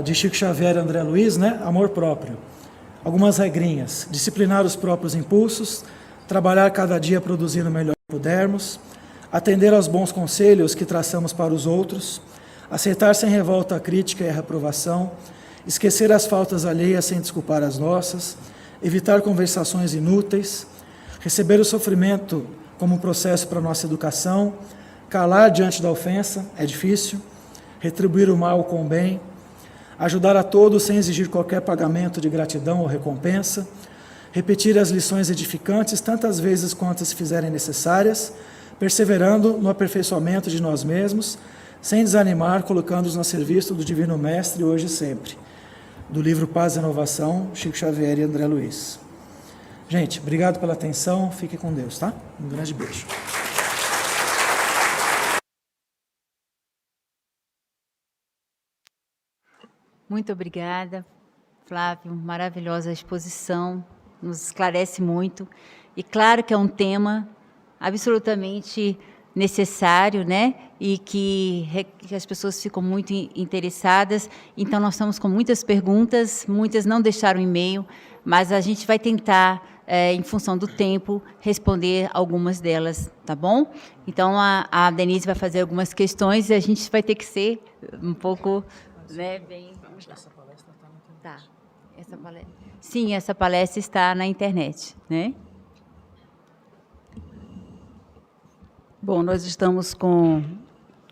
de Chico Xavier e André Luiz, né? Amor próprio. Algumas regrinhas: disciplinar os próprios impulsos, trabalhar cada dia produzindo o melhor que pudermos, atender aos bons conselhos que traçamos para os outros, aceitar sem revolta a crítica e a reprovação, esquecer as faltas alheias sem desculpar as nossas, evitar conversações inúteis, receber o sofrimento como um processo para a nossa educação, calar diante da ofensa, é difícil, retribuir o mal com o bem, ajudar a todos sem exigir qualquer pagamento de gratidão ou recompensa, repetir as lições edificantes tantas vezes quantas se fizerem necessárias, perseverando no aperfeiçoamento de nós mesmos, sem desanimar, colocando-nos a serviço do Divino Mestre hoje e sempre. Do livro Paz e Inovação, Chico Xavier e André Luiz. Gente, obrigado pela atenção, fique com Deus, tá? Um grande beijo. Muito obrigada, Flávio, maravilhosa exposição, nos esclarece muito. E claro que é um tema absolutamente necessário, né? E que as pessoas ficam muito interessadas. Então, nós estamos com muitas perguntas, muitas não deixaram e-mail, mas a gente vai tentar, em função do tempo, responder algumas delas, tá bom? Então, a Denise vai fazer algumas questões e a gente vai ter que ser um pouco, né, bem... Essa palestra está na internet. Tá. Essa palestra... Sim, essa palestra está na internet, né? Bom, nós estamos com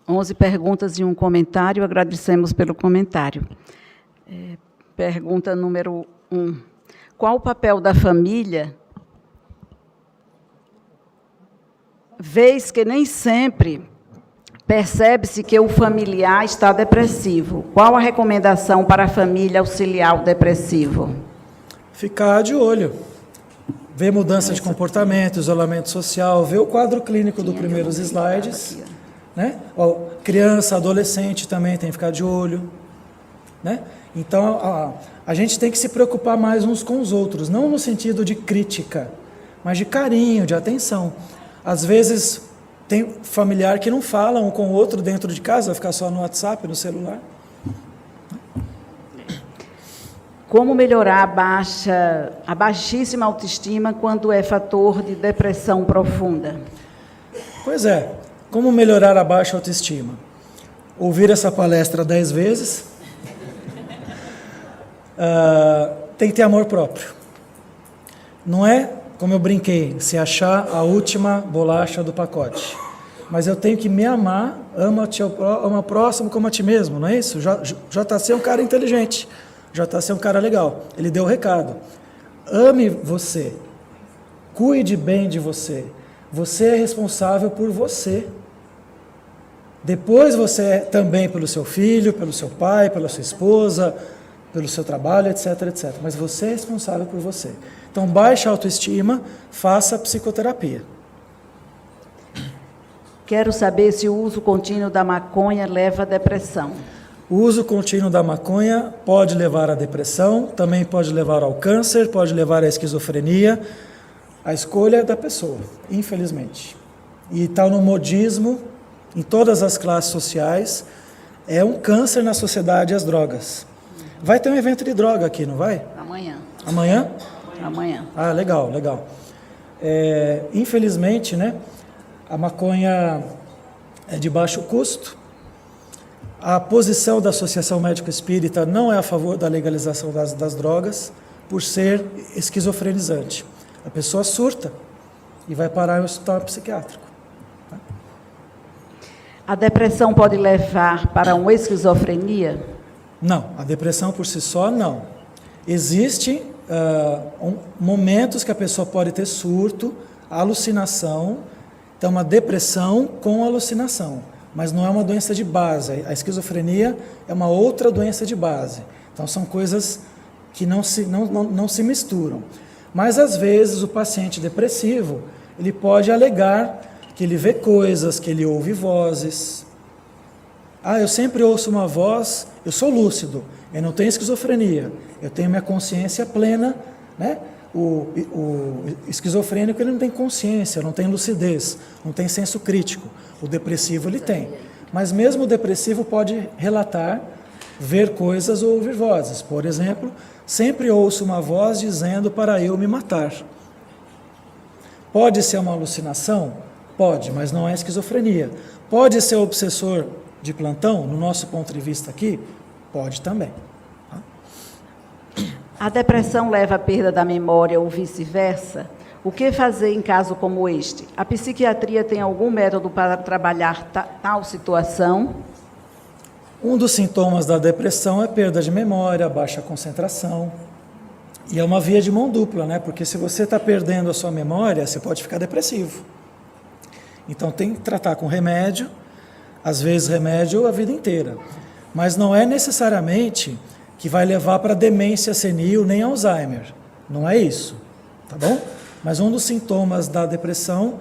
11 perguntas e um comentário. Agradecemos pelo comentário. Pergunta número 1. Qual o papel da família, vez que nem sempre percebe-se que o familiar está depressivo? Qual a recomendação para a família auxiliar o depressivo? Ficar de olho. Ver mudança de comportamento, isolamento social, ver o quadro clínico dos primeiros slides, né? Criança, adolescente também tem que ficar de olho, né? Então, a gente tem que se preocupar mais uns com os outros, não no sentido de crítica, mas de carinho, de atenção. Às vezes, tem familiar que não fala um com o outro dentro de casa, vai ficar só no WhatsApp, no celular. Como melhorar a baixíssima autoestima quando é fator de depressão profunda? Pois é, como melhorar a baixa autoestima? Ouvir essa palestra 10 vezes. Tem que ter amor próprio. Não é, como eu brinquei, se achar a última bolacha do pacote. Mas eu tenho que me amar, ama o próximo como a ti mesmo, não é isso? JC é um cara inteligente. JC é um cara legal, ele deu o recado. Ame você, cuide bem de você, você é responsável por você. Depois você é também pelo seu filho, pelo seu pai, pela sua esposa, pelo seu trabalho, etc, etc. Mas você é responsável por você. Então, baixa a autoestima, faça psicoterapia. Quero saber se o uso contínuo da maconha leva à depressão. O uso contínuo da maconha pode levar à depressão, também pode levar ao câncer, pode levar à esquizofrenia. A escolha é da pessoa, infelizmente. E está no modismo, em todas as classes sociais, é um câncer na sociedade as drogas. Vai ter um evento de droga aqui, não vai? Amanhã. Amanhã? Amanhã. Ah, legal, legal. Infelizmente, né, a maconha é de baixo custo. A posição da Associação Médico Espírita não é a favor da legalização das drogas, por ser esquizofrenizante. A pessoa surta e vai parar em um hospital psiquiátrico. A depressão pode levar para uma esquizofrenia? Não, a depressão por si só, não. Existem momentos que a pessoa pode ter surto, alucinação, então uma depressão com alucinação, mas não é uma doença de base. A esquizofrenia é uma outra doença de base. Então são coisas que não se misturam. Mas às vezes o paciente depressivo, ele pode alegar que ele vê coisas, que ele ouve vozes. Eu sempre ouço uma voz, eu sou lúcido, eu não tenho esquizofrenia, eu tenho minha consciência plena, né? O esquizofrênico ele não tem consciência, não tem lucidez, não tem senso crítico. O depressivo ele tem. Mas mesmo o depressivo pode relatar, ver coisas ou ouvir vozes. Por exemplo, sempre ouço uma voz dizendo para eu me matar. Pode ser uma alucinação? Pode, mas não é esquizofrenia. Pode ser obsessor de plantão, no nosso ponto de vista aqui? Pode também. A depressão leva à perda da memória ou vice-versa? O que fazer em caso como este? A psiquiatria tem algum método para trabalhar tal situação? Um dos sintomas da depressão é perda de memória, baixa concentração. E é uma via de mão dupla, né? Porque se você está perdendo a sua memória, você pode ficar depressivo. Então tem que tratar com remédio, às vezes remédio a vida inteira. Mas não é necessariamente que vai levar para demência senil nem Alzheimer. Não é isso, tá bom? Mas um dos sintomas da depressão,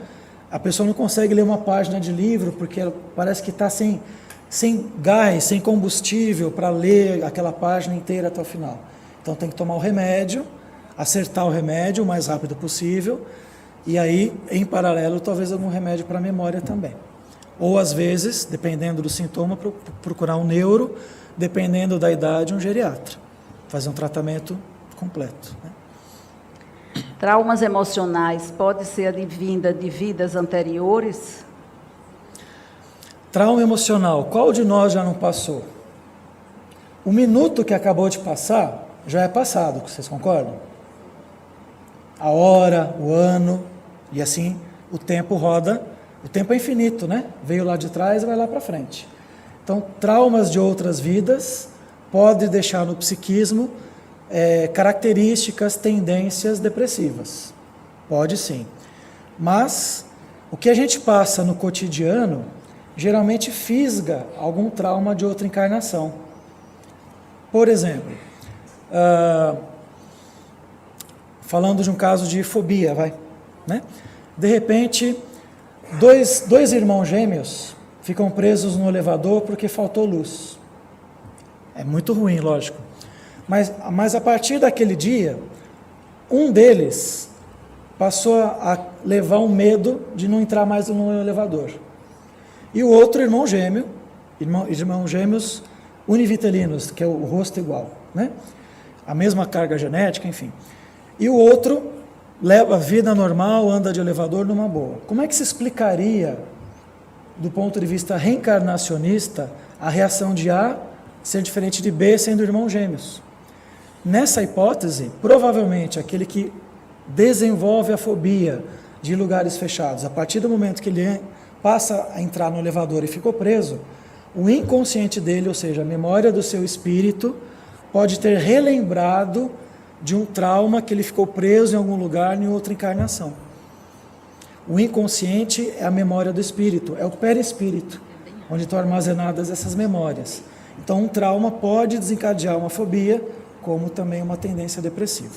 a pessoa não consegue ler uma página de livro porque ela parece que está sem gás, sem combustível para ler aquela página inteira até o final. Então tem que tomar o remédio, acertar o remédio o mais rápido possível e aí, em paralelo, talvez algum remédio para a memória também. Ou às vezes, dependendo do sintoma, procurar um neuro, dependendo da idade, um geriatra. Fazer um tratamento completo, né? Traumas emocionais pode ser advinda de vidas anteriores? Trauma emocional, qual de nós já não passou? O minuto que acabou de passar, já é passado, vocês concordam? A hora, o ano, e assim o tempo roda, o tempo é infinito, né? Veio lá de trás e vai lá para frente. Então, traumas de outras vidas podem deixar no psiquismo características, tendências depressivas. Pode sim. Mas o que a gente passa no cotidiano geralmente fisga algum trauma de outra encarnação. Por exemplo, falando de um caso de fobia, né? De repente, dois irmãos gêmeos ficam presos no elevador porque faltou luz. É muito ruim, lógico. Mas a partir daquele dia, um deles passou a levar um medo de não entrar mais no elevador. E o outro irmão gêmeo, irmãos gêmeos univitelinos, que é o rosto igual, né? A mesma carga genética, enfim. E o outro leva a vida normal, anda de elevador numa boa. Como é que se explicaria, do ponto de vista reencarnacionista, a reação de A ser diferente de B sendo irmãos gêmeos? Nessa hipótese, provavelmente aquele que desenvolve a fobia de lugares fechados, a partir do momento que ele passa a entrar no elevador e ficou preso, o inconsciente dele, ou seja, a memória do seu espírito, pode ter relembrado de um trauma que ele ficou preso em algum lugar em outra encarnação. O inconsciente é a memória do espírito, é o perispírito, onde estão armazenadas essas memórias. Então, um trauma pode desencadear uma fobia, como também uma tendência depressiva.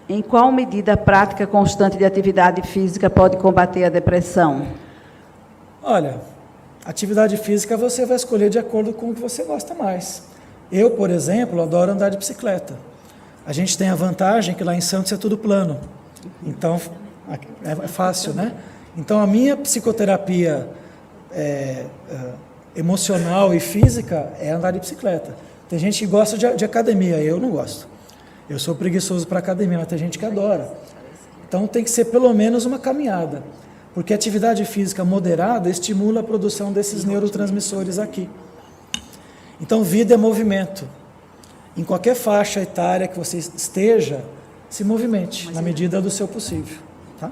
Em qual medida a prática constante de atividade física pode combater a depressão? Olha, atividade física você vai escolher de acordo com o que você gosta mais. Eu, por exemplo, adoro andar de bicicleta. A gente tem a vantagem que lá em Santos é tudo plano. Então, é fácil, né? Então, a minha psicoterapia emocional e física é andar de bicicleta. Tem gente que gosta de academia, eu não gosto. Eu sou preguiçoso para academia, mas tem gente que adora. Então, tem que ser pelo menos uma caminhada. Porque a atividade física moderada estimula a produção desses neurotransmissores aqui. Então, vida é movimento. Em qualquer faixa etária que você esteja, se movimente, na medida do seu possível. Tá?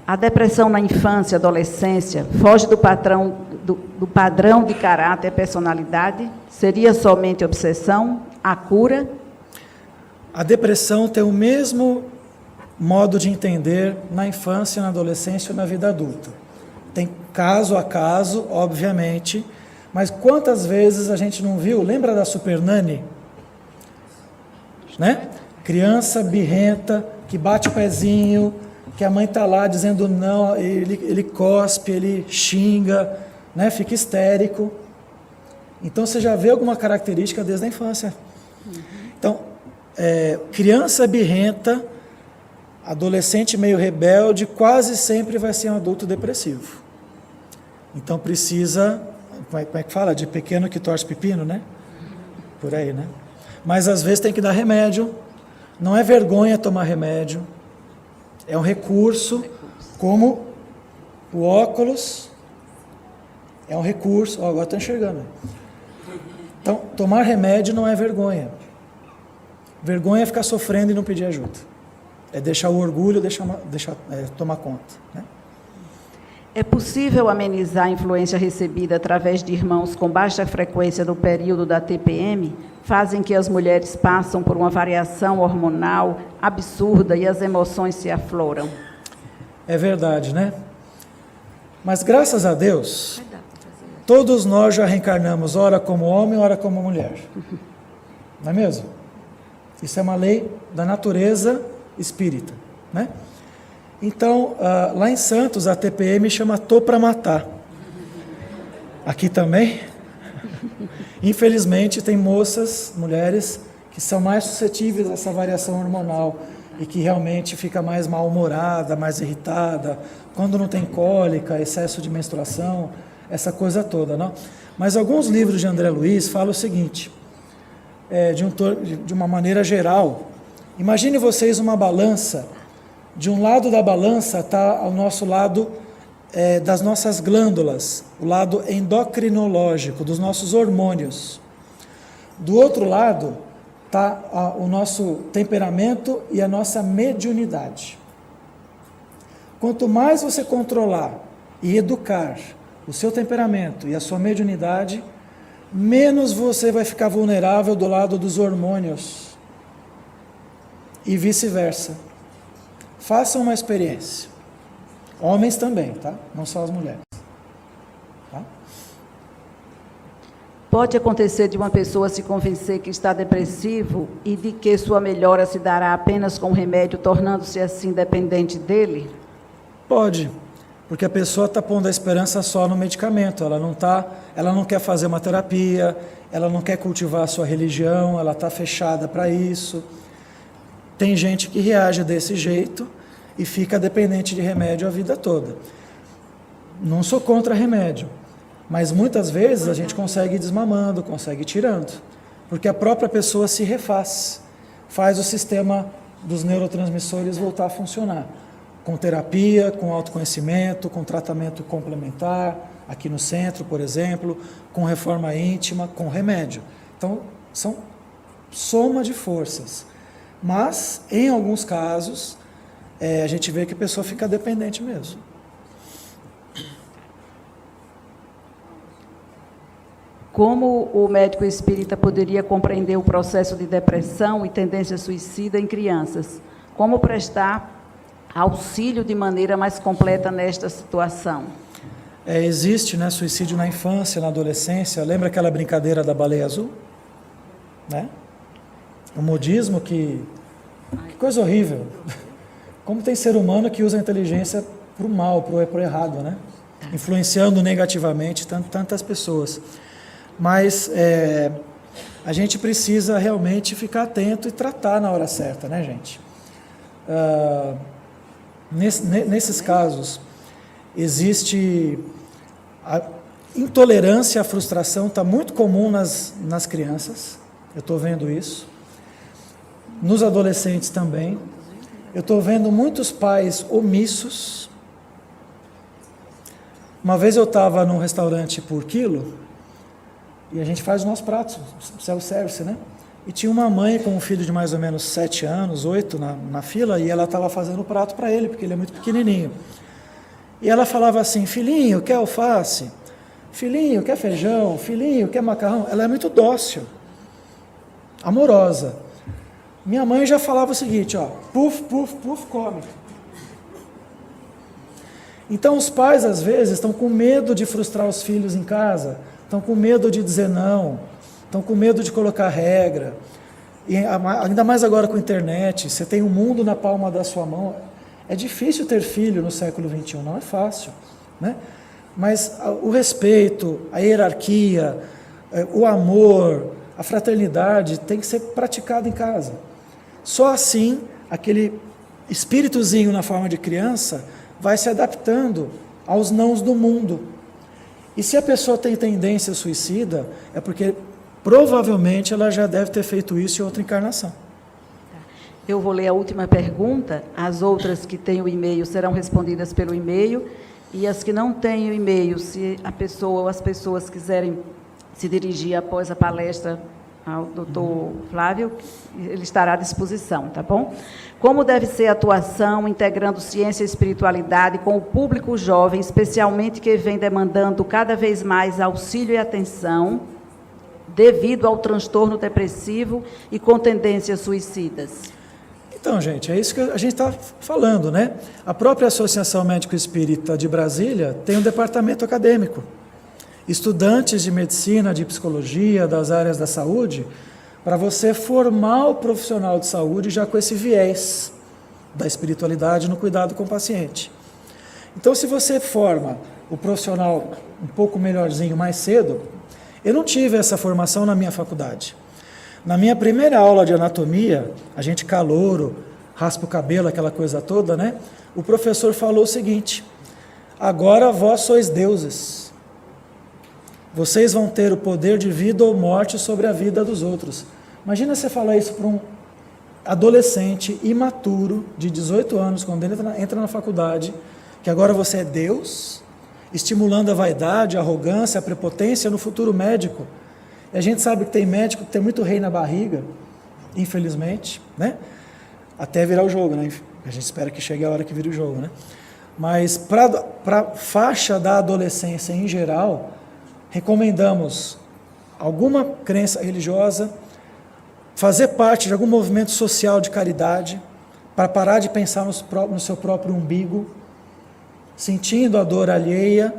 A depressão na infância e adolescência foge do padrão de caráter e personalidade? Seria somente obsessão? A cura? A depressão tem o mesmo modo de entender na infância, na adolescência e na vida adulta. Tem caso a caso, obviamente, mas quantas vezes a gente não viu? Lembra da Super Nani? Né? Criança birrenta, que bate o pezinho, que a mãe está lá dizendo não, ele cospe, ele xinga, né? Fica histérico. Então, você já vê alguma característica desde a infância. Então, criança birrenta, adolescente meio rebelde, quase sempre vai ser um adulto depressivo. Então precisa, como é que fala? De pequeno que torce pepino, né? Por aí, né? Mas às vezes tem que dar remédio. Não é vergonha tomar remédio. É um recurso, como o óculos é um recurso. Agora estou enxergando. Então, tomar remédio não é vergonha. Vergonha é ficar sofrendo e não pedir ajuda. É deixar o orgulho tomar conta, né? É possível amenizar a influência recebida através de irmãos com baixa frequência no período da TPM? Fazem que as mulheres passam por uma variação hormonal absurda e as emoções se afloram. É verdade, né? Mas graças a Deus, todos nós já reencarnamos, ora como homem, ora como mulher. Não é mesmo? Isso é uma lei da natureza espírita, né? Então, lá em Santos, a TPM chama Tô Pra Matar. Aqui também, infelizmente, tem moças, mulheres, que são mais suscetíveis a essa variação hormonal e que realmente fica mais mal-humorada, mais irritada, quando não tem cólica, excesso de menstruação, essa coisa toda, não? Mas alguns livros de André Luiz falam o seguinte, de uma maneira geral, imagine vocês uma balança. De um lado da balança está o nosso lado das nossas glândulas, o lado endocrinológico, dos nossos hormônios. Do outro lado está o nosso temperamento e a nossa mediunidade. Quanto mais você controlar e educar o seu temperamento e a sua mediunidade, menos você vai ficar vulnerável do lado dos hormônios e vice-versa. Façam uma experiência. Homens também, tá? Não só as mulheres. Tá? Pode acontecer de uma pessoa se convencer que está depressivo e de que sua melhora se dará apenas com o remédio, tornando-se assim dependente dele? Pode, porque a pessoa está pondo a esperança só no medicamento. Ela não quer fazer uma terapia, ela não quer cultivar a sua religião, ela está fechada para isso. Tem gente que reage desse jeito e fica dependente de remédio a vida toda. Não sou contra remédio, mas muitas vezes a gente consegue ir desmamando, consegue ir tirando, porque a própria pessoa se refaz, faz o sistema dos neurotransmissores voltar a funcionar, com terapia, com autoconhecimento, com tratamento complementar, aqui no centro, por exemplo, com reforma íntima, com remédio. Então, são soma de forças. Mas, em alguns casos, a gente vê que a pessoa fica dependente mesmo. Como o médico espírita poderia compreender o processo de depressão e tendência suicida em crianças? Como prestar auxílio de maneira mais completa nesta situação? Existe, né, suicídio na infância, na adolescência. Lembra aquela brincadeira da baleia azul? Né? O modismo que coisa horrível. Como tem ser humano que usa a inteligência para o mal, para o errado, né? Influenciando negativamente tantas pessoas. Mas a gente precisa realmente ficar atento e tratar na hora certa, né, gente? Nesses casos, existe a intolerância à frustração, está muito comum nas crianças, eu estou vendo isso. Nos adolescentes também. Eu estou vendo muitos pais omissos. Uma vez eu estava num restaurante por quilo, e a gente faz o nosso prato, self-service, né? E tinha uma mãe com um filho de mais ou menos 7 anos, 8 na fila, e ela estava fazendo o prato para ele, porque ele é muito pequenininho. E ela falava assim, filhinho, quer alface? Filhinho, quer feijão? Filhinho, quer macarrão? Ela é muito dócil, amorosa. Minha mãe já falava o seguinte, ó, puf, puf, puf, come. Então os pais, às vezes, estão com medo de frustrar os filhos em casa, estão com medo de dizer não, estão com medo de colocar regra. E ainda mais agora com a internet, você tem o mundo na palma da sua mão. É difícil ter filho no século XXI, não é fácil, né? Mas o respeito, a hierarquia, o amor, a fraternidade tem que ser praticada em casa. Só assim, aquele espíritozinho na forma de criança vai se adaptando aos nãos do mundo. E se a pessoa tem tendência suicida, é porque provavelmente ela já deve ter feito isso em outra encarnação. Eu vou ler a última pergunta, as outras que têm o e-mail serão respondidas pelo e-mail, e as que não têm o e-mail, se a pessoa ou as pessoas quiserem se dirigir após a palestra ao doutor Flávio, ele estará à disposição, tá bom? Como deve ser a atuação integrando ciência e espiritualidade com o público jovem, especialmente que vem demandando cada vez mais auxílio e atenção devido ao transtorno depressivo e com tendências suicidas? Então, gente, é isso que a gente está falando, né? A própria Associação Médico Espírita de Brasília tem um departamento acadêmico. Estudantes de medicina, de psicologia, das áreas da saúde, para você formar o profissional de saúde já com esse viés da espiritualidade no cuidado com o paciente. Então, se você forma o profissional um pouco melhorzinho mais cedo, eu não tive essa formação na minha faculdade. Na minha primeira aula de anatomia, a gente calouro, raspa o cabelo, aquela coisa toda, né? O professor falou o seguinte: agora vós sois deuses. Vocês vão ter o poder de vida ou morte sobre a vida dos outros. Imagina você falar isso para um adolescente imaturo, de 18 anos, quando ele entra na faculdade, que agora você é Deus, estimulando a vaidade, a arrogância, a prepotência no futuro médico. E a gente sabe que tem médico que tem muito rei na barriga, infelizmente, né? Até virar o jogo, né? A gente espera que chegue a hora que vire o jogo, né? Mas para a faixa da adolescência em geral, recomendamos alguma crença religiosa, fazer parte de algum movimento social de caridade, para parar de pensar no seu próprio umbigo, sentindo a dor alheia,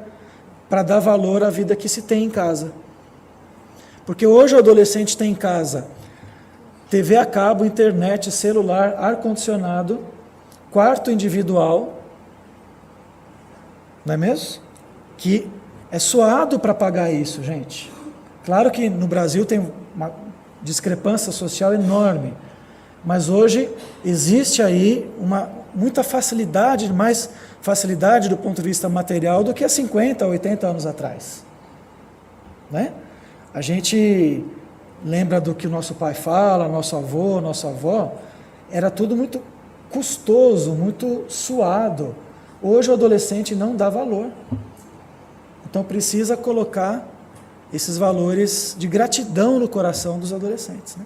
para dar valor à vida que se tem em casa. Porque hoje o adolescente tem em casa TV a cabo, internet, celular, ar-condicionado, quarto individual, não é mesmo? Que é suado para pagar isso, gente. Claro que no Brasil tem uma discrepância social enorme, mas hoje existe aí muita facilidade, mais facilidade do ponto de vista material do que há 50, 80 anos atrás. Né? A gente lembra do que o nosso pai fala, nosso avô, nossa avó, era tudo muito custoso, muito suado. Hoje o adolescente não dá valor. Então precisa colocar esses valores de gratidão no coração dos adolescentes. Né?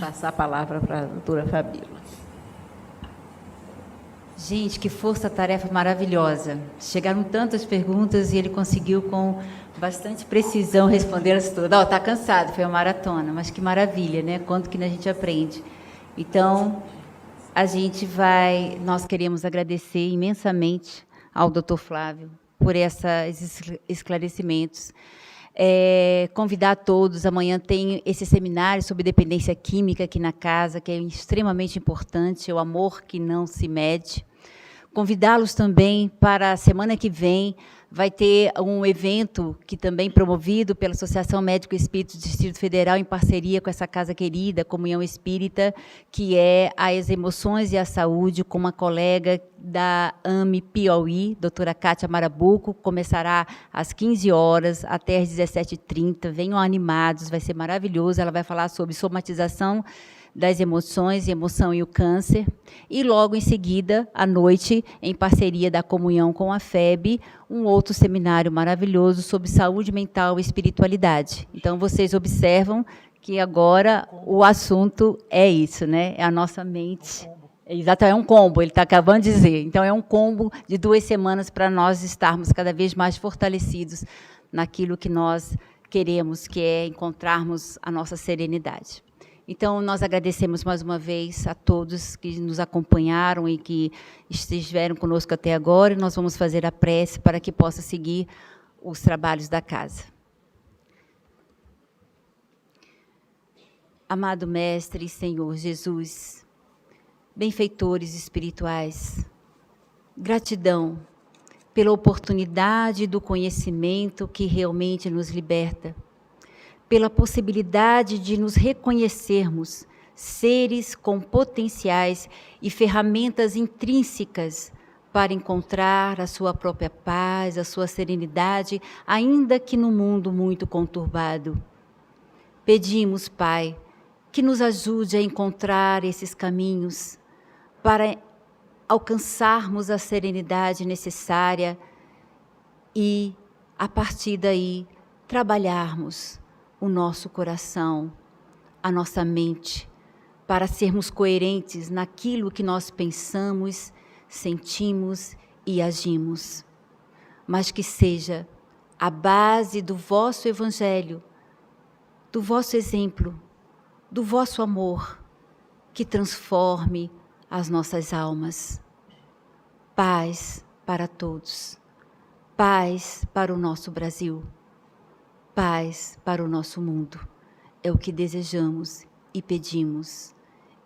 Passar a palavra para a doutora Fabíola. Gente, que força-tarefa maravilhosa. Chegaram tantas perguntas e ele conseguiu com bastante precisão responder-as todas. Está cansado, foi uma maratona, mas que maravilha, né? Quanto que a gente aprende. Então, nós queremos agradecer imensamente ao Dr. Flávio por esses esclarecimentos. Convidar a todos, amanhã tem esse seminário sobre dependência química aqui na casa, que é extremamente importante, é o amor que não se mede. Convidá-los também para a semana que vem, vai ter um evento que também promovido pela Associação Médico Espírita do Distrito Federal, em parceria com essa casa querida, Comunhão Espírita, que é as emoções e a saúde, com uma colega da AME Piauí, doutora Kátia Marabuco, começará às 15 horas até às 17h30. Venham animados, vai ser maravilhoso. Ela vai falar sobre somatização das emoções, emoção e o câncer, e logo em seguida, à noite, em parceria da Comunhão com a FEB, um outro seminário maravilhoso sobre saúde mental e espiritualidade. Então, vocês observam que agora o assunto é isso, né? É a nossa mente. Exato, é um combo, ele está acabando de dizer. Então, é um combo de 2 semanas para nós estarmos cada vez mais fortalecidos naquilo que nós queremos, que é encontrarmos a nossa serenidade. Então, nós agradecemos mais uma vez a todos que nos acompanharam e que estiveram conosco até agora, e nós vamos fazer a prece para que possa seguir os trabalhos da casa. Amado Mestre e Senhor Jesus, benfeitores espirituais, gratidão pela oportunidade do conhecimento que realmente nos liberta, pela possibilidade de nos reconhecermos seres com potenciais e ferramentas intrínsecas para encontrar a sua própria paz, a sua serenidade, ainda que no mundo muito conturbado. Pedimos, Pai, que nos ajude a encontrar esses caminhos para alcançarmos a serenidade necessária e, a partir daí, trabalharmos o nosso coração, a nossa mente, para sermos coerentes naquilo que nós pensamos, sentimos e agimos. Mas que seja a base do vosso Evangelho, do vosso exemplo, do vosso amor, que transforme as nossas almas. Paz para todos. Paz para o nosso Brasil. Paz para o nosso mundo. É o que desejamos e pedimos.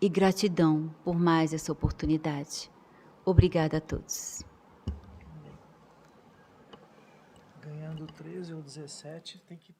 E gratidão por mais essa oportunidade. Obrigada a todos. Ganhando 13 ou 17, tem que